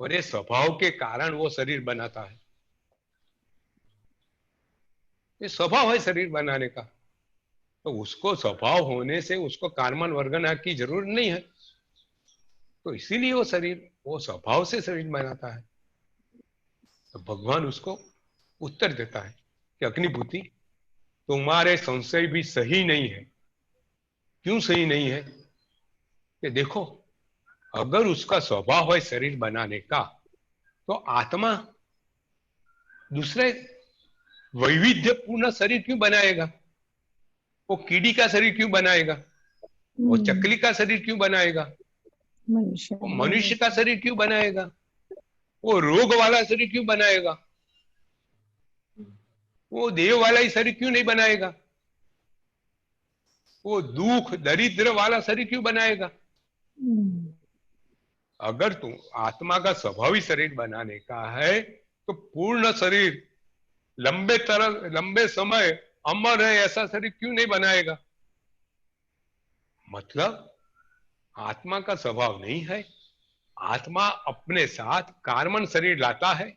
और ये स्वभाव के कारण वो शरीर बनाता है। ये स्वभाव है शरीर बनाने का, तो उसको स्वभाव होने से उसको कार्बन वर्गना की जरूरत नहीं है, तो इसीलिए वो शरीर, वो स्वभाव से शरीर बनाता है। तो भगवान उसको उत्तर देता है कि अग्निभूति, तुम्हारे संशय भी सही नहीं है। क्यों सही नहीं है? कि देखो, अगर उसका स्वभाव है शरीर बनाने का, तो आत्मा दूसरे वैविध्यपूर्ण शरीर क्यों बनाएगा? वो कीड़ी का शरीर क्यों बनाएगा? वो चकली का शरीर क्यों बनाएगा? वो मनुष्य का शरीर क्यों बनाएगा? वो रोग वाला शरीर क्यों बनाएगा? वो देह वाला ही शरीर क्यों नहीं बनाएगा? वो दुख दरिद्र वाला शरीर क्यों बनाएगा? अगर तुम आत्मा का स्वभावी शरीर बनाने का है, तो पूर्ण शरीर लंबे समय अमर है ऐसा शरीर क्यों नहीं बनाएगा? मतलब आत्मा का स्वभाव नहीं है। आत्मा अपने साथ कार्बन शरीर लाता है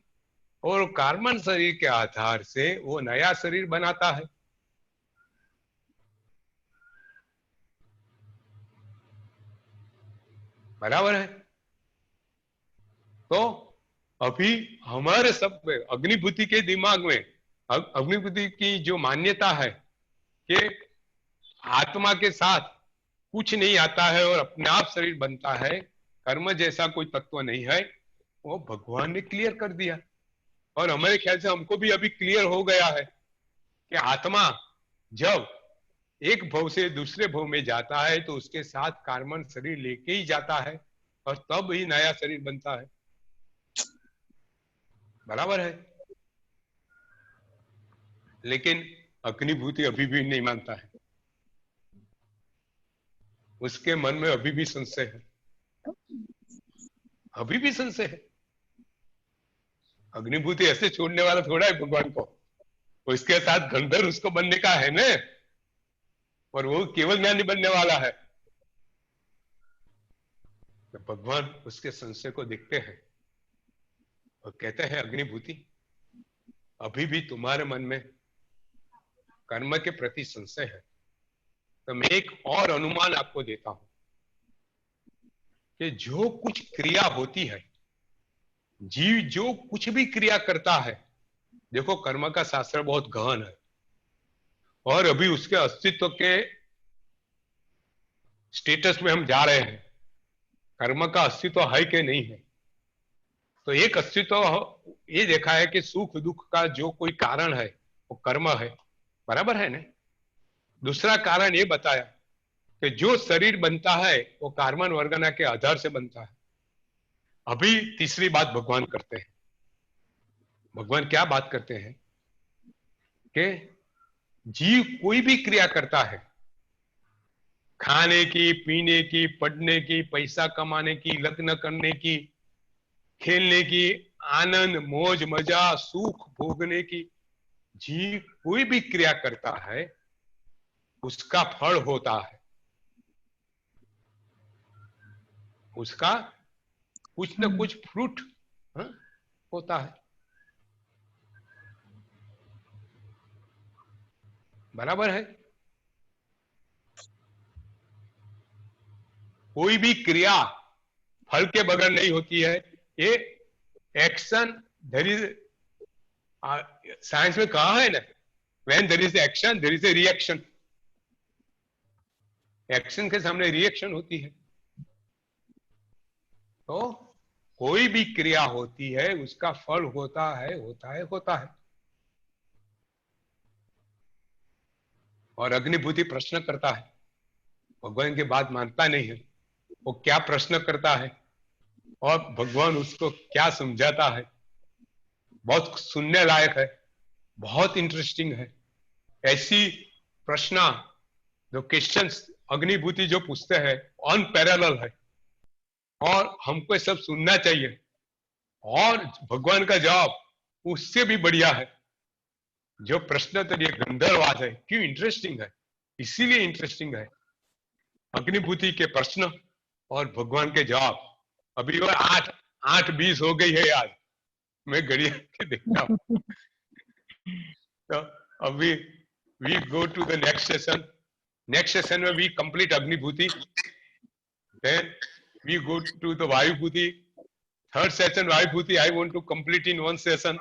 और कार्बन शरीर के आधार से वो नया शरीर बनाता है। बराबर है? तो अभी हमारे सब में अग्निभूति के दिमाग में, अग्निभूति की जो मान्यता है कि आत्मा के साथ कुछ नहीं आता है और अपने आप शरीर बनता है, कर्म जैसा कोई तत्व नहीं है, वो भगवान ने क्लियर कर दिया। और हमारे ख्याल से हमको भी अभी क्लियर हो गया है कि आत्मा जब एक भव से दूसरे भव में जाता है तो उसके साथ कार्बन शरीर लेके ही जाता है और तब ही नया शरीर बनता है। बराबर है। लेकिन अग्निभूति अभी भी नहीं मानता है, उसके मन में अभी भी संशय है, अभी भी संशय है। अग्निभूति ऐसे छोड़ने वाला थोड़ा है भगवान को, उसके साथ गंधर्व उसको बनने का है ना, और वो केवल ज्ञानी बनने वाला है। तो भगवान उसके संशय को देखते हैं और कहते हैं अग्निभूति अभी भी तुम्हारे मन में कर्म के प्रति संशय है, तो मैं एक और अनुमान आपको देता हूं कि जो कुछ क्रिया होती है, जीव जो कुछ भी क्रिया करता है, देखो कर्म का शास्त्र बहुत गहन है और अभी उसके अस्तित्व के स्टेटस में हम जा रहे हैं। कर्म का अस्तित्व है कि नहीं है, तो एक अस्तित्व ये देखा है कि सुख दुख का जो कोई कारण है वो कर्म है, बराबर है ना। दूसरा कारण ये बताया कि जो शरीर बनता है वो कार्बन वर्गना के आधार से बनता है। अभी तीसरी बात भगवान करते हैं। भगवान क्या बात करते हैं कि जीव कोई भी क्रिया करता है, खाने की, पीने की, पढ़ने की, पैसा कमाने की, लग्न करने की, खेलने की, आनंद मौज मजा सुख भोगने की, जीव कोई भी क्रिया करता है उसका फल होता है, उसका कुछ न कुछ फ्रूट होता है। बराबर है। कोई भी क्रिया फल के बगैर नहीं होती है। ये एक्शन देयर इज, साइंस में कहा है ना, when there is action there is a reaction. Action के सामने रिएक्शन होती है। तो कोई भी क्रिया होती है उसका फल होता है, होता है, होता है। और अग्निभूति प्रश्न करता है, भगवान की बात मानता नहीं है। वो क्या प्रश्न करता है और भगवान उसको क्या समझाता है, बहुत सुनने लायक है, बहुत इंटरेस्टिंग है। ऐसी प्रश्न जो क्वेश्चंस अग्निभूति जो पूछते हैं अनपैरेलल है और हमको सब सुनना चाहिए। और भगवान का जवाब उससे भी बढ़िया है। जो प्रश्न तो ये गंधर्वाद है, क्यों इंटरेस्टिंग है, इसीलिए इंटरेस्टिंग है अग्निभूति के प्रश्न और भगवान के जवाब। अभी वो 8:20 हो गई है यार, मैं घड़ी के देखता हूं। तो अभी we go to the next session. Next session में we complete Agnibhuti, then we go to the Vayubhuti. Third session Vayubhuti I want to complete in one session.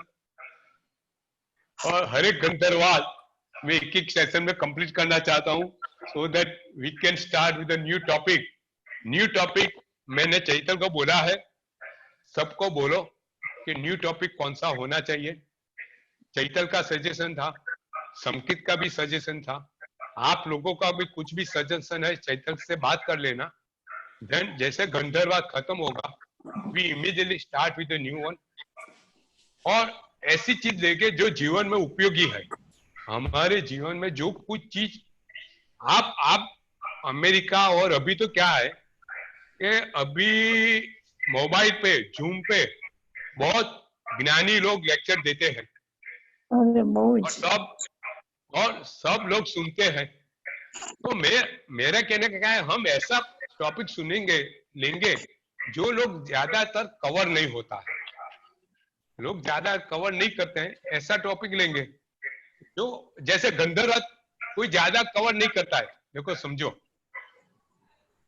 और हर एक गंधर्वाद मैं एक सेशन में कंप्लीट करना चाहता हूं, so that we can start with a new topic. New topic मैंने चैतल को बोला है, सबको बोलो कि न्यू टॉपिक कौन सा होना चाहिए। चैतल का सजेशन था, संकित का भी सजेशन था, आप लोगों का भी कुछ भी सजेशन है चैतल से बात कर लेना। देन जैसे गंधर्वाद खत्म होगा we immediately start with a new one. और ऐसी चीज लेके जो जीवन में उपयोगी है। हमारे जीवन में जो कुछ चीज आप अमेरिका और अभी तो क्या है कि अभी मोबाइल पे जूम पे बहुत ज्ञानी लोग लेक्चर देते हैं और सब लोग सुनते हैं। तो मेरा कहने का क्या है, हम ऐसा टॉपिक सुनेंगे लेंगे जो लोग ज्यादातर कवर नहीं होता है, लोग ज्यादा कवर नहीं करते हैं, ऐसा टॉपिक लेंगे जो जैसे गंधर्वाद कोई ज्यादा कवर नहीं करता है। देखो समझो,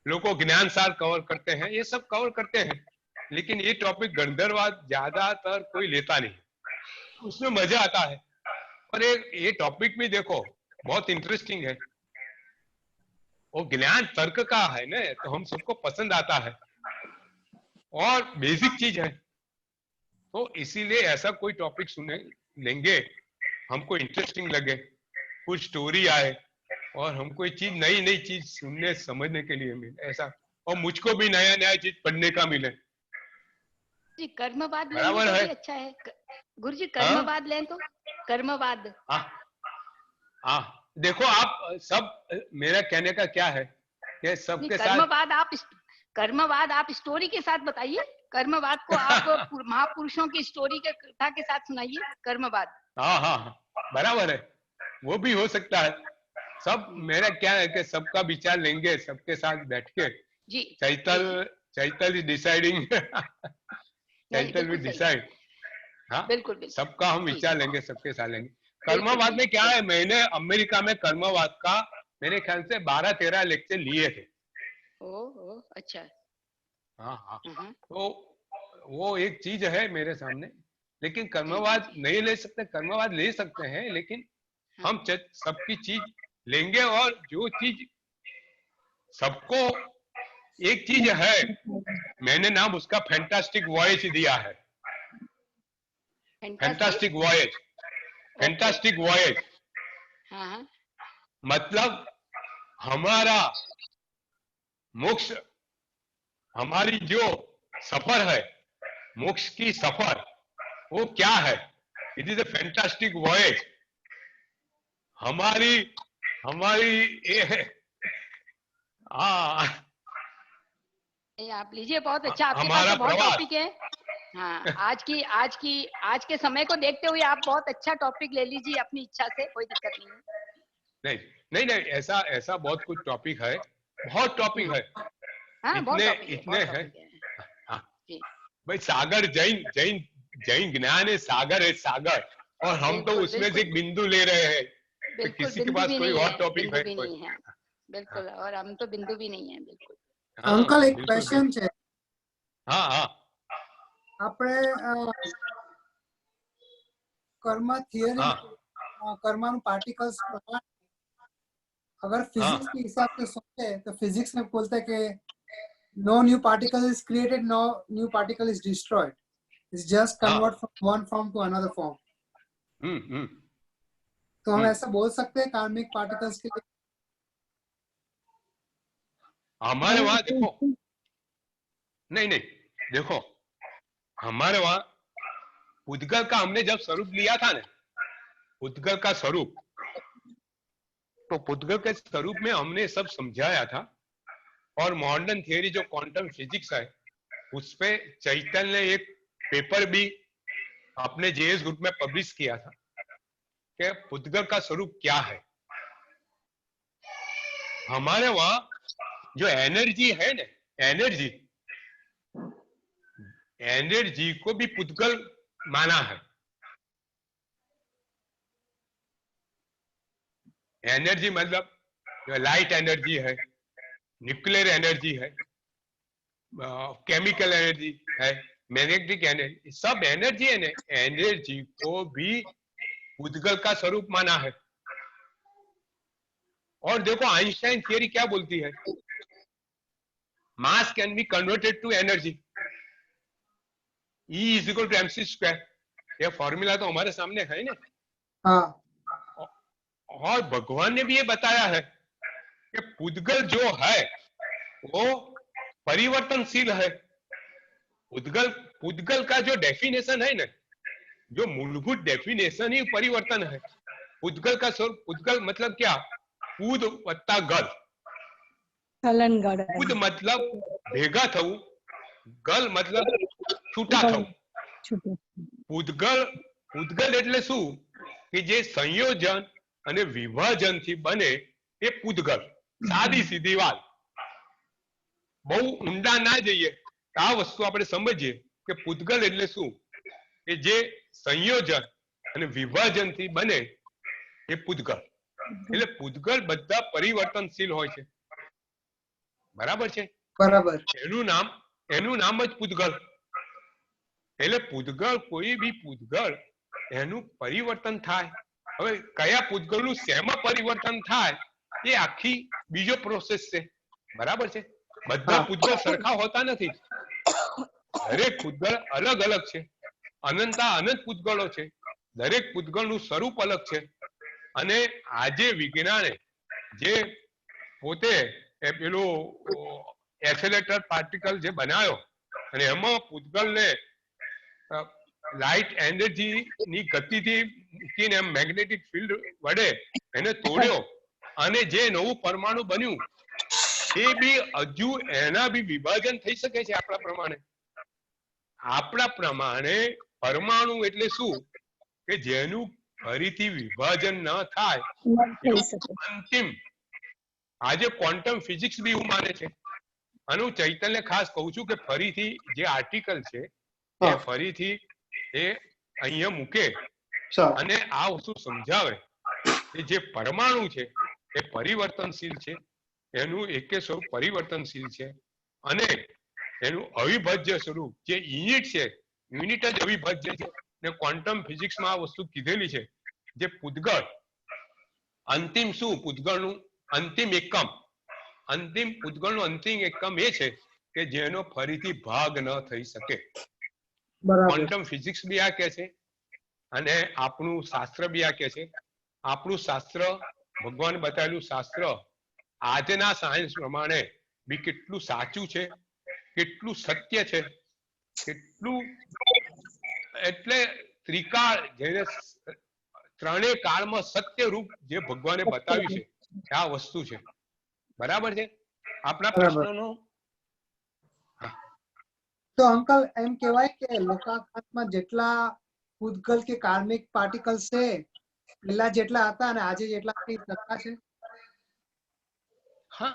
लोगों ज्ञान सार कवर करते हैं, ये सब कवर करते हैं, लेकिन ये टॉपिक गंधर्वाद ज्यादातर कोई लेता नहीं, उसमें मजा आता है। और ये टॉपिक भी देखो बहुत इंटरेस्टिंग है, वो ज्ञान तर्क का है ना, तो हम सबको पसंद आता है और बेसिक चीज है। तो इसीलिए ऐसा कोई टॉपिक सुने लेंगे हमको इंटरेस्टिंग लगे, कुछ स्टोरी आए, और हमको ये चीज नई नई चीज सुनने समझने के लिए मिले ऐसा, और मुझको भी नया नया चीज पढ़ने का मिले। जी कर्मवाद लेंगे बराबर तो है। भी अच्छा है। गुरु जी कर्मवाद लें तो, कर्मवाद। हाँ देखो आप सब, मेरा कहने का क्या है कि सबके साथ कर्मवाद आप स्टोरी के साथ बताइए, कर्मवाद को आप महापुरुषों की स्टोरी के कथा के साथ सुनाइए कर्मवाद। हाँ बराबर है, वो भी हो सकता है। सब मेरा क्या है कि सबका विचार लेंगे सबके साथ बैठ के। जी चैतल इज डिसाइडिंग, चैतल विल डिसाइड। हाँ बिल्कुल सबका हम विचार लेंगे, सबके साथ लेंगे। कर्मवाद में क्या है, मैंने अमेरिका में कर्मवाद का मेरे ख्याल से 12-13 लेक्चर लिए थे। ओ अच्छा। हाँ तो वो एक चीज है मेरे सामने, लेकिन कर्मवाद नहीं ले सकते, कर्मवाद ले सकते हैं, लेकिन हम सबकी चीज लेंगे। और जो चीज सबको, एक चीज है मैंने नाम उसका फैंटास्टिक वॉयज दिया है। फैंटास्टिक वॉयज, फैंटास्टिक वॉयज मतलब हमारा मोक्ष, हमारी जो सफर है, मोक्ष की सफर, वो क्या है? It is a fantastic voyage. हमारी आप लीजिए, बहुत अच्छा। आपके पास हमारा तो बहुत प्रवास। टॉपिक है। हाँ आज के समय को देखते हुए आप बहुत अच्छा टॉपिक ले लीजिए अपनी इच्छा से, कोई दिक्कत नहीं है। नहीं ऐसा बहुत कुछ टॉपिक है, बहुत टॉपिक है। हाँ, इतने हैं। भाई सागर, जैन ज्ञान है, सागर है सागर, और हम तो उसमें से एक बिंदु ले रहे हैं। तो किसी के पास कोई और टॉपिक है? बिल्कुल, और हम तो बिंदु भी नहीं है। बिल्कुल। अंकल एक क्वेश्चन है। हाँ આપણે કર્મ થિયરી, કર્મનું પાર્ટિકल्स, अगर फिजिक्स के हिसाब से सोचे तो फिजिक्स में बोलते हैं कि no new particle is created, no new particle is destroyed, it's just convert from one form to another form. तो हम ऐसा बोल सकते हैं कार्मिक पार्टिकल्स के लिए? हमारे वहां देखो, नहीं देखो, हमारे वहां उद्गल का हमने जब स्वरूप लिया था ना, उद्गल का स्वरूप, तो उद्गल के स्वरूप में हमने सब समझाया था। और मॉडर्न थियरी जो क्वांटम फिजिक्स है, उस पे चैतन्य ने एक पेपर भी अपने जेएस ग्रुप में पब्लिश किया था कि उद्गल का स्वरूप क्या है। हमारे वहां जो एनर्जी है ना, एनर्जी को भी पुद्गल माना है। एनर्जी मतलब लाइट एनर्जी है, न्यूक्लियर एनर्जी है, केमिकल एनर्जी है, मैग्नेटिक एनर्जी, सब एनर्जी है ना, एनर्जी को भी पुद्गल का स्वरूप माना है। और देखो आइंस्टाइन थियरी क्या बोलती है, mass can be converted to energy, E is equal to mc square. ये फॉर्मूला तो हमारे सामने है ना। हाँ। और भगवान ने भी ये बताया है कि पुद्गल जो है वो परिवर्तनशील है। पुद्गल का जो डेफिनेशन है ना, जो मूलभूत डेफिनेशन ही परिवर्तन है। पुद्गल का स्वरूप, पुद्गल मतलब क्या? पुद वत्ता गल। पुद मतलब भेगा थવું, गल मतलब छूटा थવું। पुद्गल એટલે શું કે જે સંયોજન અને વિભાજનથી બને એ પુદ્ગલ। સાદી સીધી વાત, બહુ ઊંડા ના જઈએ તો આ વસ્તુ આપણે સમજીએ કે પુદ્ગલ એટલે શું, કે જે સંયોજન અને વિભાજનથી બને એ પુદ્ગલ। એટલે પુદ્ગલ બધા પરિવર્તનશીલ હોય છે, બરાબર છે? બરાબર। એનું નામ જ પુદ્ગલ। એટલે પુદ્ગલ, કોઈ બી પુદ્ગલ એનું પરિવર્તન થાય। હવે કયા પુદ્ગલનું શેમાં પરિવર્તન થાય એ આખી બીજો પ્રોસેસ છે, બરાબર છે? બધા પુદ્ગલ સરખા હોતા નથી, દરેક પુદ્ગલ અલગ અલગ છે। અનંત પુદ્ગલો છે, દરેક પુદ્ગલનું સ્વરૂપ અલગ છે। અને આજે વિજ્ઞાને જે પોતે એ પેલું એક્સેલેટર પાર્ટિકલ જે બનાવ્યો અને એમાં પૂતગલને લાઇટ એનર્જી ની ગતિથી મૂકીને મેગ્નેટિક ફિલ્ડ વડે એને તોડ્યો અને જે નવું પરમાણુ બન્યું એ બી હજુ એના બી વિભાજન થઈ શકે છે આપણા પ્રમાણે પરમાણુ એટલે શું કે જેનું ફરીથી વિભાજન ન થાય એવું અંતિમ આજે ક્વોન્ટમ ફિઝિક્સ બી એવું માને છે અને હું ચૈતન્ય ખાસ કહું છું કે ફરીથી જે આર્ટિકલ છે એ ફરીથી એ અહીંયા મૂકે અને આ વસ્તુ સમજાવે કે જે પરમાણુ છે એ પરિવર્તનશીલ છે, એનું એકે સ્વરૂપ પરિવર્તનશીલ છે અને એનું અવિભાજ્ય સ્વરૂપ જે યુનિટ છે, યુનિટ જ અવિભાજ્ય છે ને ક્વોન્ટમ ફિઝિક્સમાં આ વસ્તુ કીધેલી છે. જે પૂતગળ અંતિમ શું પૂતગળનું અંતિમ એકમ, અંતિમ પૂતગળનું અંતિમ એકમ એ છે કે જેનો ફરીથી ભાગ ન થઈ શકે. ક્વોન્ટમ ફિઝિક્સ બી આ કહે છે અને આપણું શાસ્ત્ર બી આ કહે છે. આપણું શાસ્ત્ર, ભગવાન બતાવેલું શાસ્ત્ર આજના સાયન્સ પ્રમાણે બી કેટલું સાચું છે, કેટલું સત્ય છે, કેટલું એટલે ત્રિકાળ જેને ત્રણેય કાળમાં સત્ય રૂપ જે ભગવાને બતાવ્યું છે આ વસ્તુ છે. બરાબર છે આપણા પ્રશ્નનો? તો અંકલ એમ કહેવાય કે લોકાકાશમાં જેટલા પૂતગલ કે કાર્મિક પાર્ટિકલ્સ છે પેલા જેટલા હતા અને આજે જેટલા છે? હા,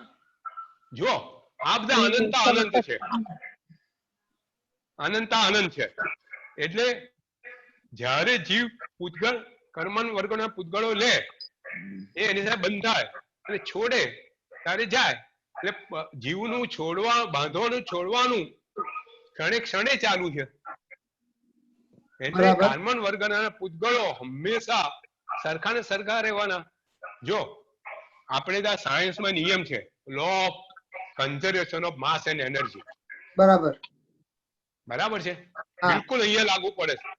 જો આ બધા અનંત અનંત છે, અનંત અનંત છે. એટલે જ્યારે જીવ પૂતગળ કર્મન વર્ગના પૂતગળો લે એ એની સાથે બંધાય અને છોડે ત્યારે જાય. એટલે જીવનું છોડવા બાંધવાનું છોડવાનું ક્ષણે ક્ષણે ચાલુ છે. એટલે કાર્બન વર્ગના પૂતગળો હંમેશા સરખા ને સરખા રહેવાના. જો આપણે ત્યાં સાયન્સમાં નિયમ છે law of conservation of mass and energy. બરાબર છે, બિલકુલ અહીંયા લાગુ પડે છે.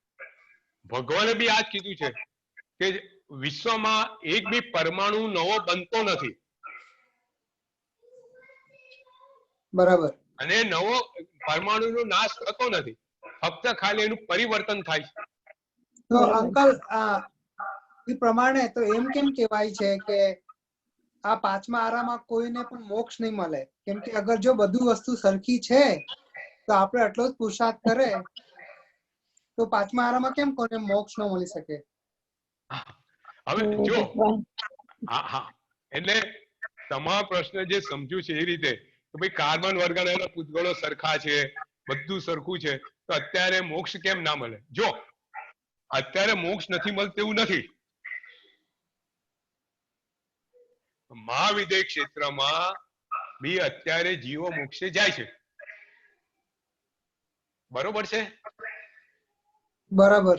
ભગવાને બી આ જ કીધું છે કે વિશ્વમાં એક બી પરમાણુ નવો બનતો નથી. બરાબર. અને નવો પરમાણુનો નાશ થતો નથી, ફક્ત ખાલી એનું પરિવર્તન થાય છે. તો અંકલ એ પ્રમાણે તો એમ કેમ કહેવાય છે કે આ પાંચમા આરામાં કોઈને પણ મોક્ષ નહીં મળે? કેમ કે અગર જો બધું વસ્તુ સરખી છે તો આપણે આટલો જ પુરુષાર્થ કરે તો પાંચમા આરામાં કેમ કોઈને મોક્ષ ન મળી શકે? હવે જો હા એટલે તમારો પ્રશ્ન જે સમજ્યું છે એ રીતે કે ભાઈ કાર્બન વર્ગના પૂતગળો સરખા છે, બધું સરખું છે, તો અત્યારે મોક્ષ કેમ ના મળે? જો અત્યારે મોક્ષ નથી મળતું એવું નથી. મહાવિદ્ય ક્ષેત્રમાં બી અત્યારે જીવો મોક્ષે જાય છે. બરોબર છે? બરાબર.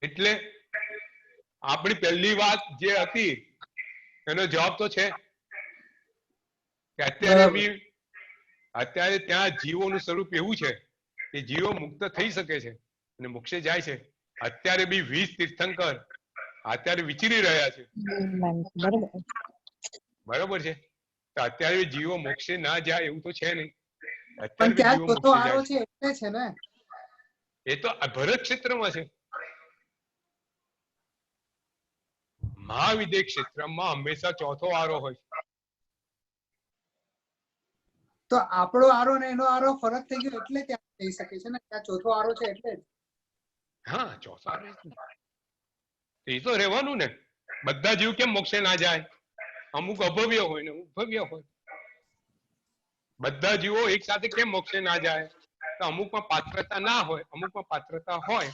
એટલે આપણી પહેલી વાત જે હતી એનો જવાબ તો છે કે અત્યારે ત્યાં જીવોનું સ્વરૂપ એવું છે કે જીવો મુક્ત થઈ શકે છે અને મોક્ષે જાય છે. અત્યારે બી 20 તીર્થંકર અત્યારે વિચરી રહ્યા છે. બરોબર છે? તો અત્યારે જીવો મોક્ષે ના જાય એવું તો છે નહીં. અત્યારે બી જીવો મોક્ષે જાય છે. એટલે છે ને એ તો ભરત ક્ષેત્રમાં છે. મહાવિદ્ય ક્ષેત્રમાં હંમેશા ચોથો આરો હોય છે. તો આપણો આરો ને એનો આરો ફરક થઈ ગયો એટલે ત્યાં થઈ શકે છે ને, ત્યાં ચોથો આરો છે એટલે. હા, ચોથો આરો એ તો રહેવાનું ને. બધા જીવ કેમ મોક્ષે ના જાય? અમુક અભવ્ય હોય ને અમુક ભવ્ય હોય. બધા જીવો એક સાથે કેમ મોક્ષે ના જાય? તો અમુકમાં પાત્રતા ના હોય, અમુકમાં પાત્રતા હોય.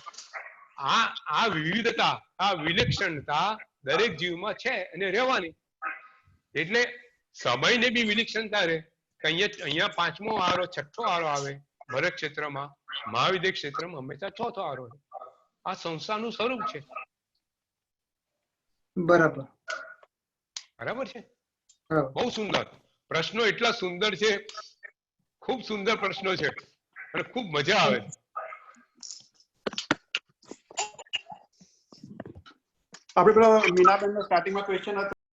આ વિવિધતા, આ વિલક્ષણતા દરેક જીવમાં છે અને રહેવાની. એટલે સમયને બી વિલક્ષણતા રહે. અહીંયા પાંચમો આરો, છઠ્ઠો આરો આવે ભરત ક્ષેત્રમાં, મહાવિદ્ય ક્ષેત્રમાં હંમેશા ચોથો આરો. આ સંસ્થાનું સ્વરૂપ છે. બરાબર. બરાબર છે? બહુ સુંદર પ્રશ્નો, એટલા સુંદર છે, ખૂબ સુંદર પ્રશ્નો છે અને ખૂબ મજા આવે. આપણે પેલા મીનાબેનનો સ્ટાર્ટિંગમાં ક્વેશ્ચન હતો